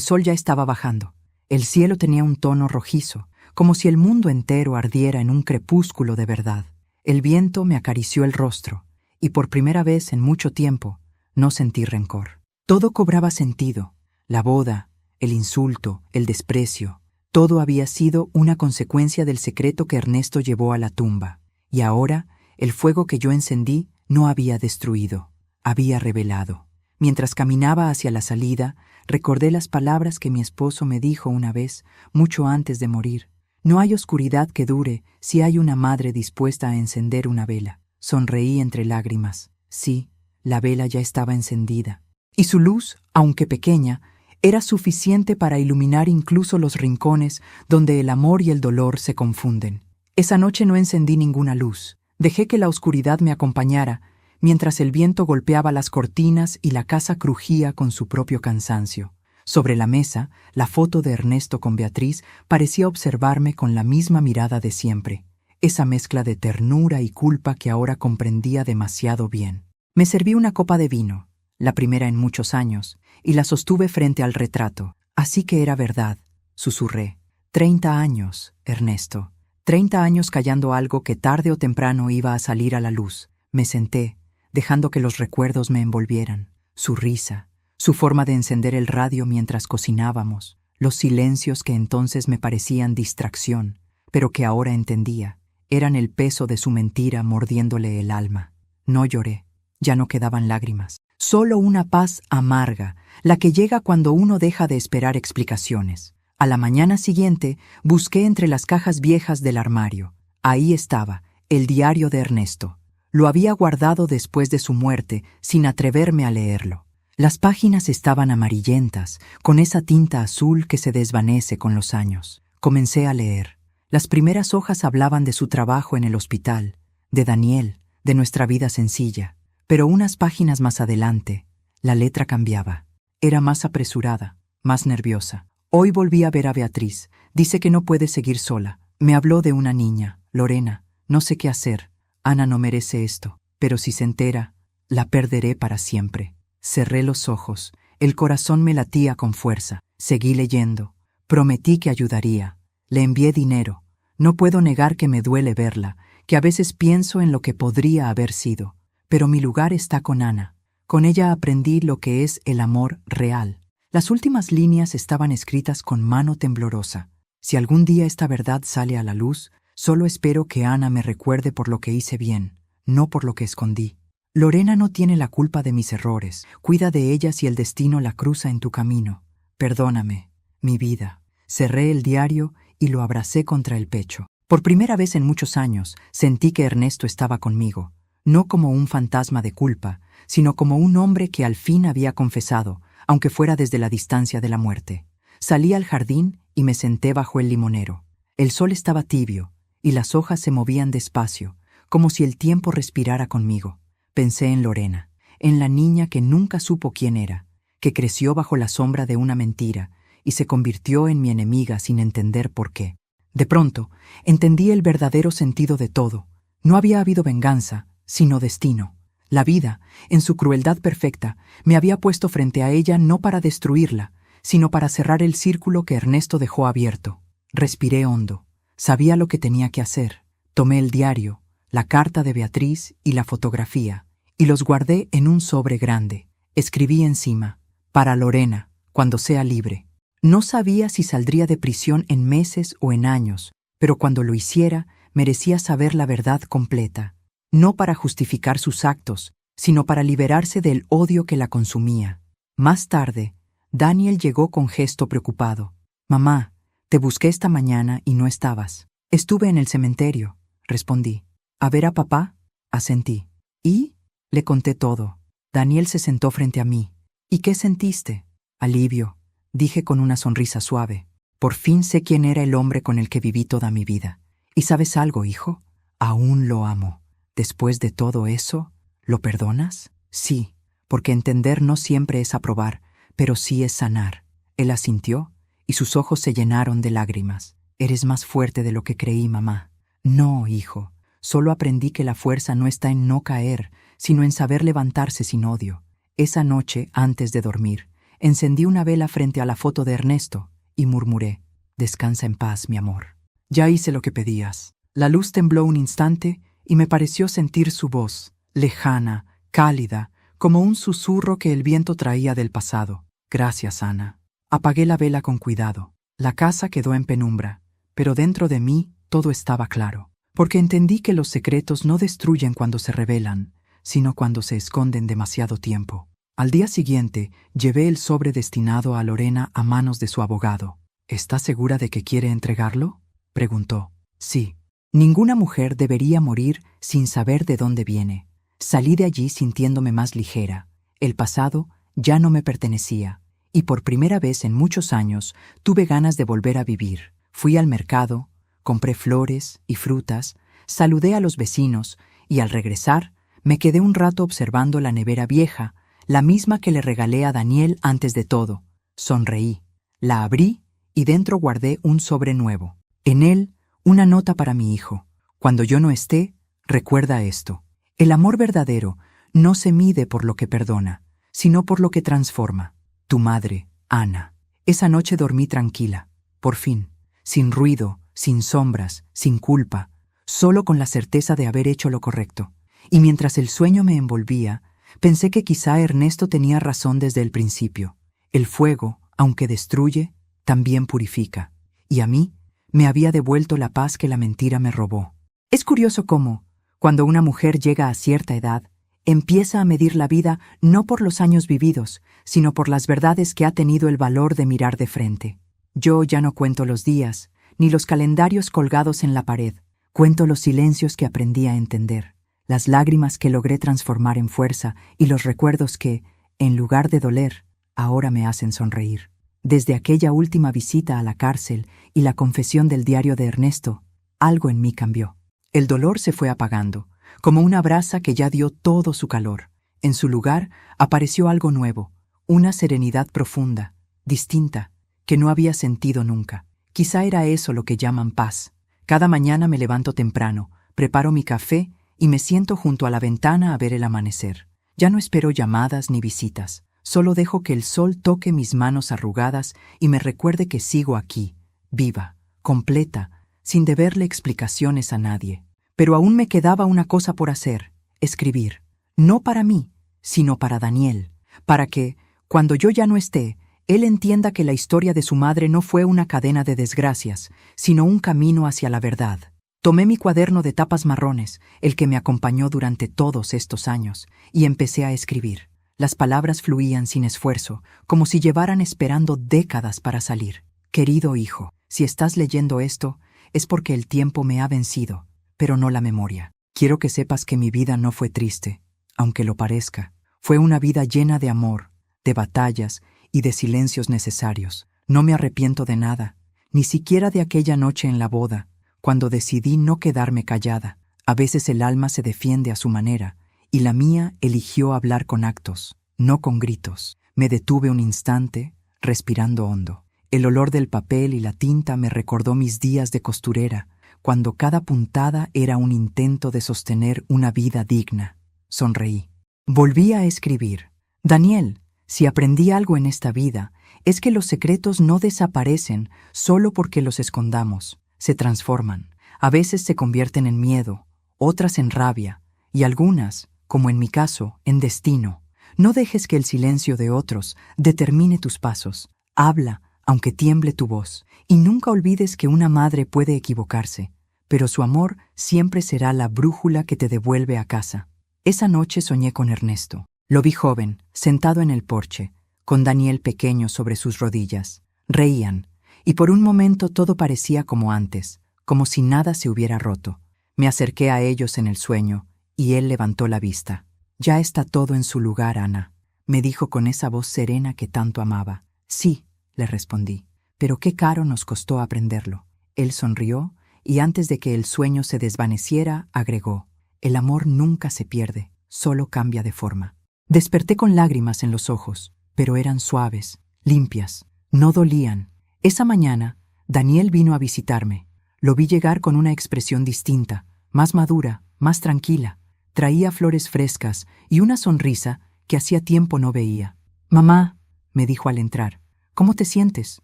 sol ya estaba bajando. El cielo tenía un tono rojizo, como si el mundo entero ardiera en un crepúsculo de verdad. El viento me acarició el rostro, y por primera vez en mucho tiempo no sentí rencor. Todo cobraba sentido. La boda, el insulto, el desprecio. Todo había sido una consecuencia del secreto que Ernesto llevó a la tumba. Y ahora, el fuego que yo encendí no había destruido, había revelado. Mientras caminaba hacia la salida, recordé las palabras que mi esposo me dijo una vez, mucho antes de morir. No hay oscuridad que dure si hay una madre dispuesta a encender una vela. Sonreí entre lágrimas. Sí, la vela ya estaba encendida. Y su luz, aunque pequeña, era suficiente para iluminar incluso los rincones donde el amor y el dolor se confunden. Esa noche no encendí ninguna luz. Dejé que la oscuridad me acompañara, mientras el viento golpeaba las cortinas y la casa crujía con su propio cansancio. Sobre la mesa, la foto de Ernesto con Beatriz parecía observarme con la misma mirada de siempre, esa mezcla de ternura y culpa que ahora comprendía demasiado bien. Me serví una copa de vino, la primera en muchos años, y la sostuve frente al retrato. Así que era verdad, susurré. 30 años, Ernesto. 30 años callando algo que tarde o temprano iba a salir a la luz. Me senté, dejando que los recuerdos me envolvieran. Su risa, su forma de encender el radio mientras cocinábamos, los silencios que entonces me parecían distracción, pero que ahora entendía, eran el peso de su mentira mordiéndole el alma. No lloré, ya no quedaban lágrimas. Solo una paz amarga, la que llega cuando uno deja de esperar explicaciones. A la mañana siguiente, busqué entre las cajas viejas del armario. Ahí estaba, el diario de Ernesto. Lo había guardado después de su muerte, sin atreverme a leerlo. Las páginas estaban amarillentas, con esa tinta azul que se desvanece con los años. Comencé a leer. Las primeras hojas hablaban de su trabajo en el hospital, de Daniel, de nuestra vida sencilla. Pero unas páginas más adelante, la letra cambiaba. Era más apresurada, más nerviosa. Hoy volví a ver a Beatriz. Dice que no puede seguir sola. Me habló de una niña, Lorena. No sé qué hacer. Ana no merece esto. Pero si se entera, la perderé para siempre. Cerré los ojos. El corazón me latía con fuerza. Seguí leyendo. Prometí que ayudaría. Le envié dinero. No puedo negar que me duele verla, que a veces pienso en lo que podría haber sido. Pero mi lugar está con Ana. Con ella aprendí lo que es el amor real. Las últimas líneas estaban escritas con mano temblorosa. Si algún día esta verdad sale a la luz, solo espero que Ana me recuerde por lo que hice bien, no por lo que escondí. Lorena no tiene la culpa de mis errores. Cuida de ella si el destino la cruza en tu camino. Perdóname, mi vida. Cerré el diario y lo abracé contra el pecho. Por primera vez en muchos años, sentí que Ernesto estaba conmigo. No como un fantasma de culpa, sino como un hombre que al fin había confesado, aunque fuera desde la distancia de la muerte. Salí al jardín y me senté bajo el limonero. El sol estaba tibio, y las hojas se movían despacio, como si el tiempo respirara conmigo. Pensé en Lorena, en la niña que nunca supo quién era, que creció bajo la sombra de una mentira y se convirtió en mi enemiga sin entender por qué. De pronto, entendí el verdadero sentido de todo. No había habido venganza, sino destino. La vida, en su crueldad perfecta, me había puesto frente a ella no para destruirla, sino para cerrar el círculo que Ernesto dejó abierto. Respiré hondo. Sabía lo que tenía que hacer. Tomé el diario, la carta de Beatriz y la fotografía, y los guardé en un sobre grande. Escribí encima, para Lorena, cuando sea libre. No sabía si saldría de prisión en meses o en años, pero cuando lo hiciera, merecía saber la verdad completa. No para justificar sus actos, sino para liberarse del odio que la consumía. Más tarde, Daniel llegó con gesto preocupado. «Mamá, te busqué esta mañana y no estabas». «Estuve en el cementerio», respondí. «¿A ver a papá?» Asentí. «¿Y?» Le conté todo. Daniel se sentó frente a mí. «¿Y qué sentiste?» «Alivio», dije con una sonrisa suave. «Por fin sé quién era el hombre con el que viví toda mi vida. ¿Y sabes algo, hijo? Aún lo amo». Después de todo eso, ¿lo perdonas? Sí, porque entender no siempre es aprobar, pero sí es sanar. Él asintió y sus ojos se llenaron de lágrimas. Eres más fuerte de lo que creí, mamá. No, hijo, Solo aprendí que la fuerza no está en no caer, sino en saber levantarse sin odio. Esa noche, antes de dormir, encendí una vela frente a la foto de Ernesto y murmuré: «Descansa en paz, mi amor. Ya hice lo que pedías». La luz tembló un instante y me pareció sentir su voz, lejana, cálida, como un susurro que el viento traía del pasado. «Gracias, Ana». Apagué la vela con cuidado. La casa quedó en penumbra, pero dentro de mí todo estaba claro, porque entendí que los secretos no destruyen cuando se revelan, sino cuando se esconden demasiado tiempo. Al día siguiente, llevé el sobre destinado a Lorena a manos de su abogado. «¿Está segura de que quiere entregarlo?», preguntó. «Sí. Ninguna mujer debería morir sin saber de dónde viene». Salí de allí sintiéndome más ligera. El pasado ya no me pertenecía, y por primera vez en muchos años tuve ganas de volver a vivir. Fui al mercado, compré flores y frutas, saludé a los vecinos y al regresar me quedé un rato observando la nevera vieja, la misma que le regalé a Daniel antes de todo. Sonreí, la abrí y dentro guardé un sobre nuevo. En él, una nota para mi hijo. «Cuando yo no esté, recuerda esto. El amor verdadero no se mide por lo que perdona, sino por lo que transforma. Tu madre, Ana». Esa noche dormí tranquila, por fin, sin ruido, sin sombras, sin culpa, solo con la certeza de haber hecho lo correcto. Y mientras el sueño me envolvía, pensé que quizá Ernesto tenía razón desde el principio. El fuego, aunque destruye, también purifica. Y a mí me había devuelto la paz que la mentira me robó. Es curioso cómo, cuando una mujer llega a cierta edad, empieza a medir la vida no por los años vividos, sino por las verdades que ha tenido el valor de mirar de frente. Yo ya no cuento los días, ni los calendarios colgados en la pared. Cuento los silencios que aprendí a entender, las lágrimas que logré transformar en fuerza y los recuerdos que, en lugar de doler, ahora me hacen sonreír. Desde aquella última visita a la cárcel y la confesión del diario de Ernesto, algo en mí cambió. El dolor se fue apagando, como una brasa que ya dio todo su calor. En su lugar apareció algo nuevo, una serenidad profunda, distinta, que no había sentido nunca. Quizá era eso lo que llaman paz. Cada mañana me levanto temprano, preparo mi café y me siento junto a la ventana a ver el amanecer. Ya no espero llamadas ni visitas, solo dejo que el sol toque mis manos arrugadas y me recuerde que sigo aquí, viva, completa, sin deberle explicaciones a nadie. Pero aún me quedaba una cosa por hacer: escribir. No para mí, sino para Daniel, para que, cuando yo ya no esté, él entienda que la historia de su madre no fue una cadena de desgracias, sino un camino hacia la verdad. Tomé mi cuaderno de tapas marrones, el que me acompañó durante todos estos años, y empecé a escribir. Las palabras fluían sin esfuerzo, como si llevaran esperando décadas para salir. «Querido hijo, si estás leyendo esto, es porque el tiempo me ha vencido, pero no la memoria. Quiero que sepas que mi vida no fue triste, aunque lo parezca. Fue una vida llena de amor, de batallas y de silencios necesarios. No me arrepiento de nada, ni siquiera de aquella noche en la boda, cuando decidí no quedarme callada. A veces el alma se defiende a su manera, y la mía eligió hablar con actos, no con gritos. Me detuve un instante, respirando hondo. El olor del papel y la tinta me recordó mis días de costurera, cuando cada puntada era un intento de sostener una vida digna. Sonreí. Volví a escribir. «Daniel, si aprendí algo en esta vida, es que los secretos no desaparecen solo porque los escondamos. Se transforman. A veces se convierten en miedo, otras en rabia, y algunas, como en mi caso, en destino. No dejes que el silencio de otros determine tus pasos. Habla, aunque tiemble tu voz, y nunca olvides que una madre puede equivocarse, pero su amor siempre será la brújula que te devuelve a casa». Esa noche soñé con Ernesto. Lo vi joven, sentado en el porche, con Daniel pequeño sobre sus rodillas. Reían, y por un momento todo parecía como antes, como si nada se hubiera roto. Me acerqué a ellos en el sueño, y él levantó la vista. «Ya está todo en su lugar, Ana», me dijo con esa voz serena que tanto amaba. «Sí», le respondí, «pero qué caro nos costó aprenderlo». Él sonrió, y antes de que el sueño se desvaneciera, agregó: «El amor nunca se pierde, solo cambia de forma». Desperté con lágrimas en los ojos, pero eran suaves, limpias, no dolían. Esa mañana, Daniel vino a visitarme. Lo vi llegar con una expresión distinta, más madura, más tranquila. Traía flores frescas y una sonrisa que hacía tiempo no veía. «Mamá», me dijo al entrar, «¿cómo te sientes?»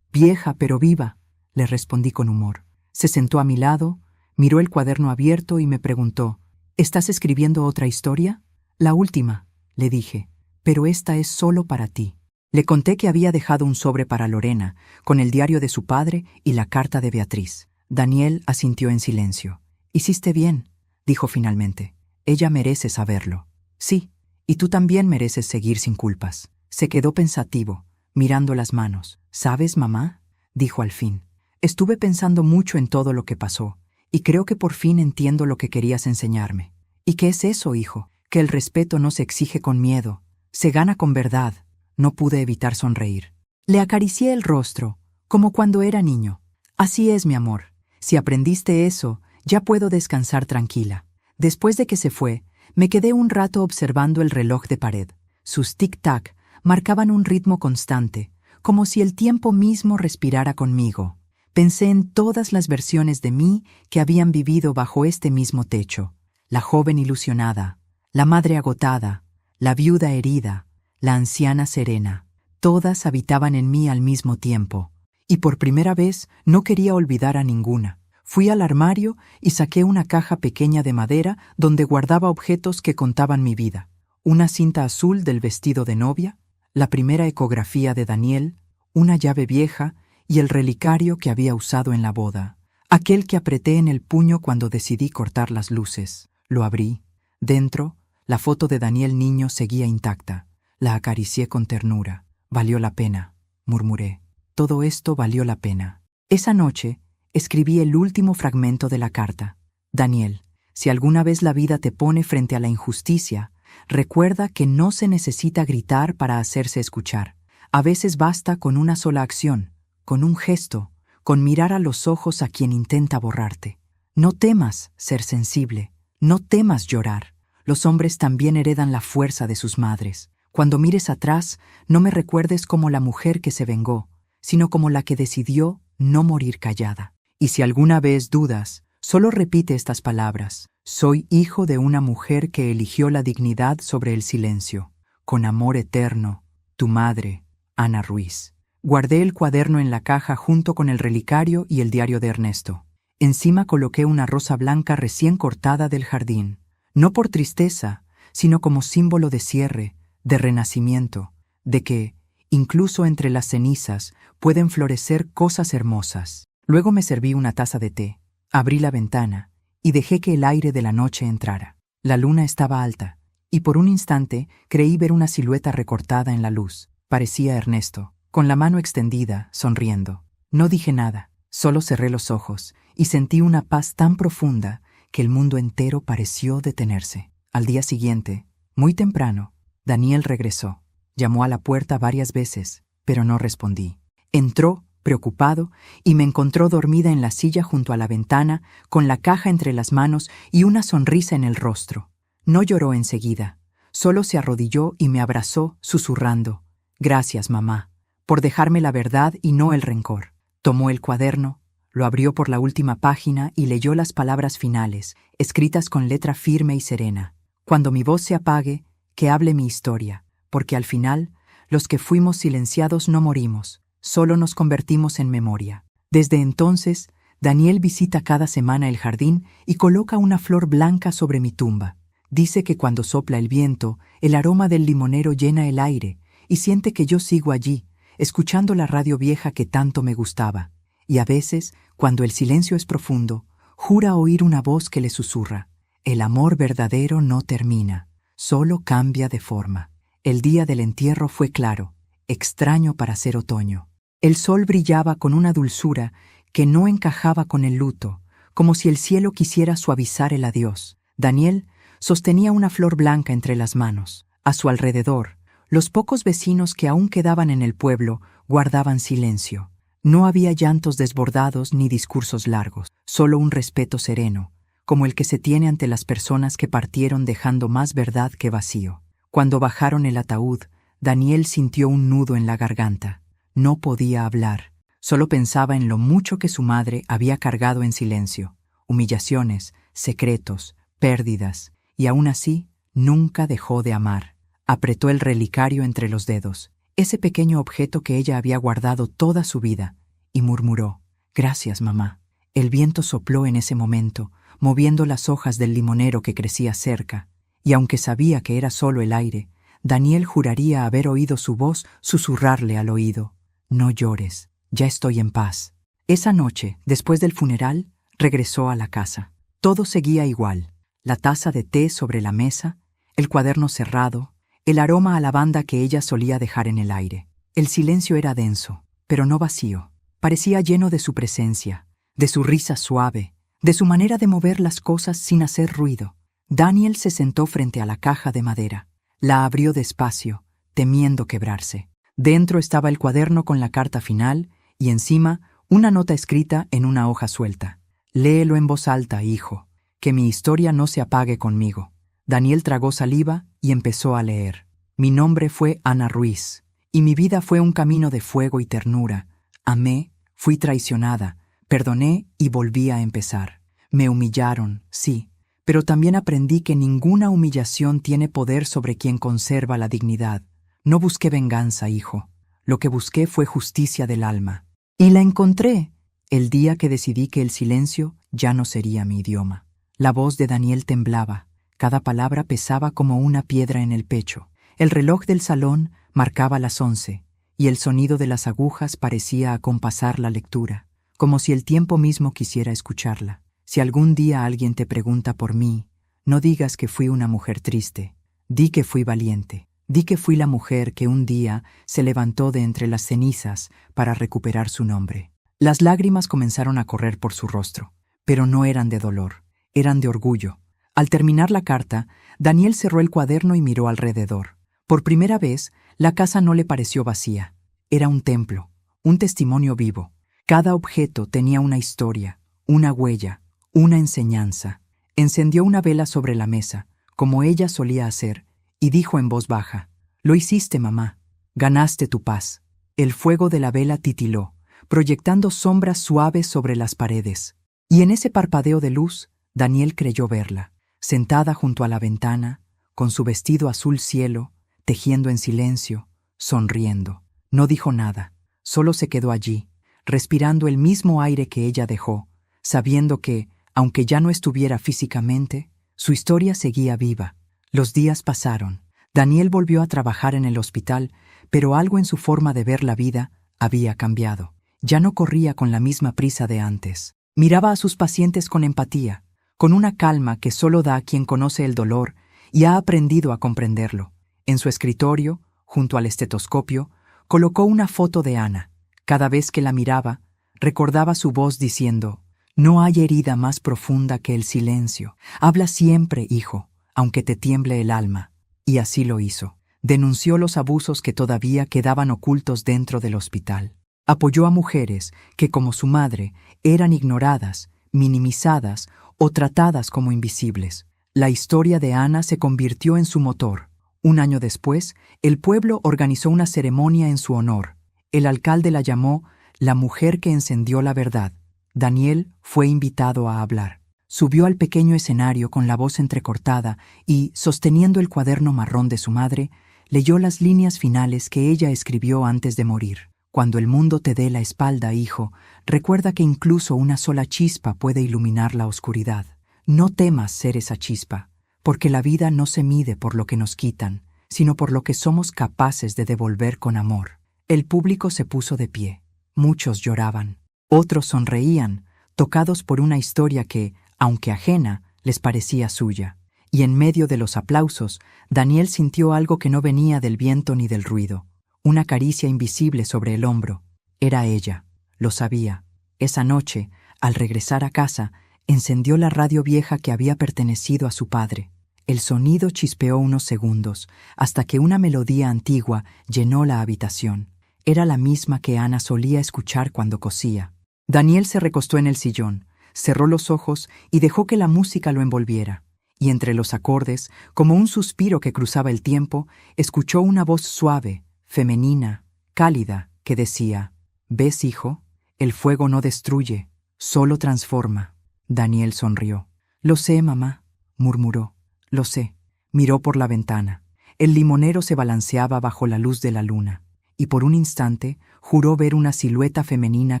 «Vieja, pero viva», le respondí con humor. Se sentó a mi lado, miró el cuaderno abierto y me preguntó, «¿Estás escribiendo otra historia?» «La última», le dije, «pero esta es solo para ti». Le conté que había dejado un sobre para Lorena, con el diario de su padre y la carta de Beatriz. Daniel asintió en silencio. «Hiciste bien», dijo finalmente. «Ella merece saberlo». «Sí, y tú también mereces seguir sin culpas». Se quedó pensativo, mirando las manos. «¿Sabes, mamá?», dijo al fin. «Estuve pensando mucho en todo lo que pasó, y creo que por fin entiendo lo que querías enseñarme». «¿Y qué es eso, hijo?» «Que el respeto no se exige con miedo, se gana con verdad». No pude evitar sonreír. Le acaricié el rostro, como cuando era niño. «Así es, mi amor. Si aprendiste eso, ya puedo descansar tranquila». Después de que se fue, me quedé un rato observando el reloj de pared. Sus tic-tac marcaban un ritmo constante, como si el tiempo mismo respirara conmigo. Pensé en todas las versiones de mí que habían vivido bajo este mismo techo. La joven ilusionada, la madre agotada, la viuda herida, la anciana serena. Todas habitaban en mí al mismo tiempo, y por primera vez no quería olvidar a ninguna. Fui al armario y saqué una caja pequeña de madera donde guardaba objetos que contaban mi vida. Una cinta azul del vestido de novia, la primera ecografía de Daniel, una llave vieja y el relicario que había usado en la boda. Aquel que apreté en el puño cuando decidí cortar las luces. Lo abrí. Dentro, la foto de Daniel niño seguía intacta. La acaricié con ternura. «Valió la pena», murmuré. «Todo esto valió la pena». Esa noche, escribí el último fragmento de la carta. «Daniel, si alguna vez la vida te pone frente a la injusticia, recuerda que no se necesita gritar para hacerse escuchar. A veces basta con una sola acción, con un gesto, con mirar a los ojos a quien intenta borrarte. No temas ser sensible, no temas llorar. Los hombres también heredan la fuerza de sus madres. Cuando mires atrás, no me recuerdes como la mujer que se vengó, sino como la que decidió no morir callada. Y si alguna vez dudas, solo repite estas palabras. Soy hijo de una mujer que eligió la dignidad sobre el silencio. Con amor eterno, tu madre, Ana Ruiz». Guardé el cuaderno en la caja junto con el relicario y el diario de Ernesto. Encima coloqué una rosa blanca recién cortada del jardín, no por tristeza, sino como símbolo de cierre, de renacimiento, de que, incluso entre las cenizas, pueden florecer cosas hermosas. Luego me serví una taza de té, abrí la ventana y dejé que el aire de la noche entrara. La luna estaba alta, y por un instante creí ver una silueta recortada en la luz. Parecía Ernesto, con la mano extendida, sonriendo. No dije nada, solo cerré los ojos y sentí una paz tan profunda que el mundo entero pareció detenerse. Al día siguiente, muy temprano, Daniel regresó. Llamó a la puerta varias veces, pero no respondí. Entró, preocupado, y me encontró dormida en la silla junto a la ventana, con la caja entre las manos y una sonrisa en el rostro. No lloró enseguida, solo se arrodilló y me abrazó, susurrando, «Gracias, mamá, por dejarme la verdad y no el rencor». Tomó el cuaderno, lo abrió por la última página y leyó las palabras finales, escritas con letra firme y serena. «Cuando mi voz se apague, que hable mi historia, porque al final, los que fuimos silenciados no morimos, solo nos convertimos en memoria». Desde entonces, Daniel visita cada semana el jardín y coloca una flor blanca sobre mi tumba. Dice que cuando sopla el viento, el aroma del limonero llena el aire y siente que yo sigo allí, escuchando la radio vieja que tanto me gustaba. Y a veces, cuando el silencio es profundo, jura oír una voz que le susurra, «El amor verdadero no termina, solo cambia de forma». El día del entierro fue claro, extraño para ser otoño. El sol brillaba con una dulzura que no encajaba con el luto, como si el cielo quisiera suavizar el adiós. Daniel sostenía una flor blanca entre las manos. A su alrededor, los pocos vecinos que aún quedaban en el pueblo guardaban silencio. No había llantos desbordados ni discursos largos, solo un respeto sereno, como el que se tiene ante las personas que partieron dejando más verdad que vacío. Cuando bajaron el ataúd, Daniel sintió un nudo en la garganta. No podía hablar, solo pensaba en lo mucho que su madre había cargado en silencio, humillaciones, secretos, pérdidas, y aún así, nunca dejó de amar. Apretó el relicario entre los dedos, ese pequeño objeto que ella había guardado toda su vida, y murmuró: «Gracias, mamá». El viento sopló en ese momento, moviendo las hojas del limonero que crecía cerca, y aunque sabía que era solo el aire, Daniel juraría haber oído su voz susurrarle al oído: «No llores, ya estoy en paz». Esa noche, después del funeral, regresó a la casa. Todo seguía igual: la taza de té sobre la mesa, el cuaderno cerrado, el aroma a lavanda que ella solía dejar en el aire. El silencio era denso, pero no vacío. Parecía lleno de su presencia, de su risa suave, de su manera de mover las cosas sin hacer ruido. Daniel se sentó frente a la caja de madera. La abrió despacio, temiendo quebrarse. Dentro estaba el cuaderno con la carta final y encima una nota escrita en una hoja suelta. «Léelo en voz alta, hijo, que mi historia no se apague conmigo». Daniel tragó saliva y empezó a leer. «Mi nombre fue Ana Ruiz, y mi vida fue un camino de fuego y ternura. Amé, fui traicionada, perdoné y volví a empezar. Me humillaron, sí, pero también aprendí que ninguna humillación tiene poder sobre quien conserva la dignidad. No busqué venganza, hijo. Lo que busqué fue justicia del alma. Y la encontré el día que decidí que el silencio ya no sería mi idioma». La voz de Daniel temblaba. Cada palabra pesaba como una piedra en el pecho. El reloj del salón marcaba las 11, y el sonido de las agujas parecía acompasar la lectura, como si el tiempo mismo quisiera escucharla. «Si algún día alguien te pregunta por mí, no digas que fui una mujer triste. Di que fui valiente. Di que fui la mujer que un día se levantó de entre las cenizas para recuperar su nombre». Las lágrimas comenzaron a correr por su rostro, pero no eran de dolor, eran de orgullo. Al terminar la carta, Daniel cerró el cuaderno y miró alrededor. Por primera vez, la casa no le pareció vacía. Era un templo, un testimonio vivo. Cada objeto tenía una historia, una huella, una enseñanza. Encendió una vela sobre la mesa, como ella solía hacer, y dijo en voz baja: «Lo hiciste, mamá. Ganaste tu paz». El fuego de la vela titiló, proyectando sombras suaves sobre las paredes. Y en ese parpadeo de luz, Daniel creyó verla, sentada junto a la ventana, con su vestido azul cielo, tejiendo en silencio, sonriendo. No dijo nada, solo se quedó allí, respirando el mismo aire que ella dejó, sabiendo que, aunque ya no estuviera físicamente, su historia seguía viva. Los días pasaron. Daniel volvió a trabajar en el hospital, pero algo en su forma de ver la vida había cambiado. Ya no corría con la misma prisa de antes. Miraba a sus pacientes con empatía, con una calma que solo da a quien conoce el dolor y ha aprendido a comprenderlo. En su escritorio, junto al estetoscopio, colocó una foto de Ana. Cada vez que la miraba, recordaba su voz diciendo: «No hay herida más profunda que el silencio. Habla siempre, hijo, aunque te tiemble el alma». Y así lo hizo. Denunció los abusos que todavía quedaban ocultos dentro del hospital. Apoyó a mujeres que, como su madre, eran ignoradas, minimizadas o tratadas como invisibles. La historia de Ana se convirtió en su motor. Un año después, el pueblo organizó una ceremonia en su honor. El alcalde la llamó «la mujer que encendió la verdad». Daniel fue invitado a hablar. Subió al pequeño escenario con la voz entrecortada y, sosteniendo el cuaderno marrón de su madre, leyó las líneas finales que ella escribió antes de morir. «Cuando el mundo te dé la espalda, hijo, recuerda que incluso una sola chispa puede iluminar la oscuridad. No temas ser esa chispa, porque la vida no se mide por lo que nos quitan, sino por lo que somos capaces de devolver con amor». El público se puso de pie. Muchos lloraban. Otros sonreían, tocados por una historia que, aunque ajena, les parecía suya. Y en medio de los aplausos, Daniel sintió algo que no venía del viento ni del ruido. Una caricia invisible sobre el hombro. Era ella. Lo sabía. Esa noche, al regresar a casa, encendió la radio vieja que había pertenecido a su padre. El sonido chispeó unos segundos, hasta que una melodía antigua llenó la habitación. Era la misma que Ana solía escuchar cuando cosía. Daniel se recostó en el sillón, cerró los ojos y dejó que la música lo envolviera. Y entre los acordes, como un suspiro que cruzaba el tiempo, escuchó una voz suave, femenina, cálida, que decía: «¿Ves, hijo? El fuego no destruye, solo transforma». Daniel sonrió. Lo sé, mamá, murmuró. Lo sé. Miró por la ventana. El limonero se balanceaba bajo la luz de la luna, y por un instante juró ver una silueta femenina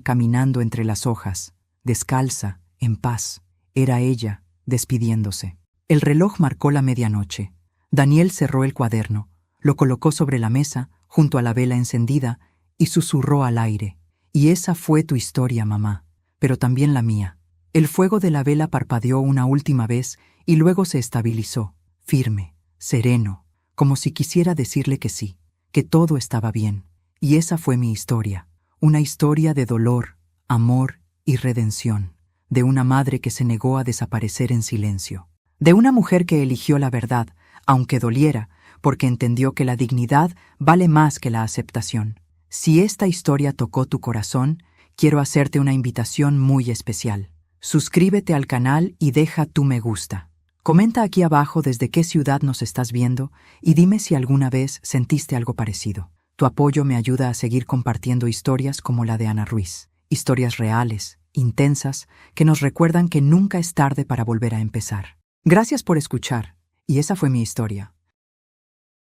caminando entre las hojas, descalza, en paz. Era ella, despidiéndose. El reloj marcó la medianoche. Daniel cerró el cuaderno, lo colocó sobre la mesa, junto a la vela encendida, y susurró al aire. Y esa fue tu historia, mamá, pero también la mía. El fuego de la vela parpadeó una última vez y luego se estabilizó, firme, sereno, como si quisiera decirle que sí, que todo estaba bien. Y esa fue mi historia, una historia de dolor, amor y redención, de una madre que se negó a desaparecer en silencio, de una mujer que eligió la verdad, aunque doliera, porque entendió que la dignidad vale más que la aceptación. Si esta historia tocó tu corazón, quiero hacerte una invitación muy especial. Suscríbete al canal y deja tu me gusta. Comenta aquí abajo desde qué ciudad nos estás viendo y dime si alguna vez sentiste algo parecido. Tu apoyo me ayuda a seguir compartiendo historias como la de Ana Ruiz. Historias reales, intensas, que nos recuerdan que nunca es tarde para volver a empezar. Gracias por escuchar, y esa fue mi historia.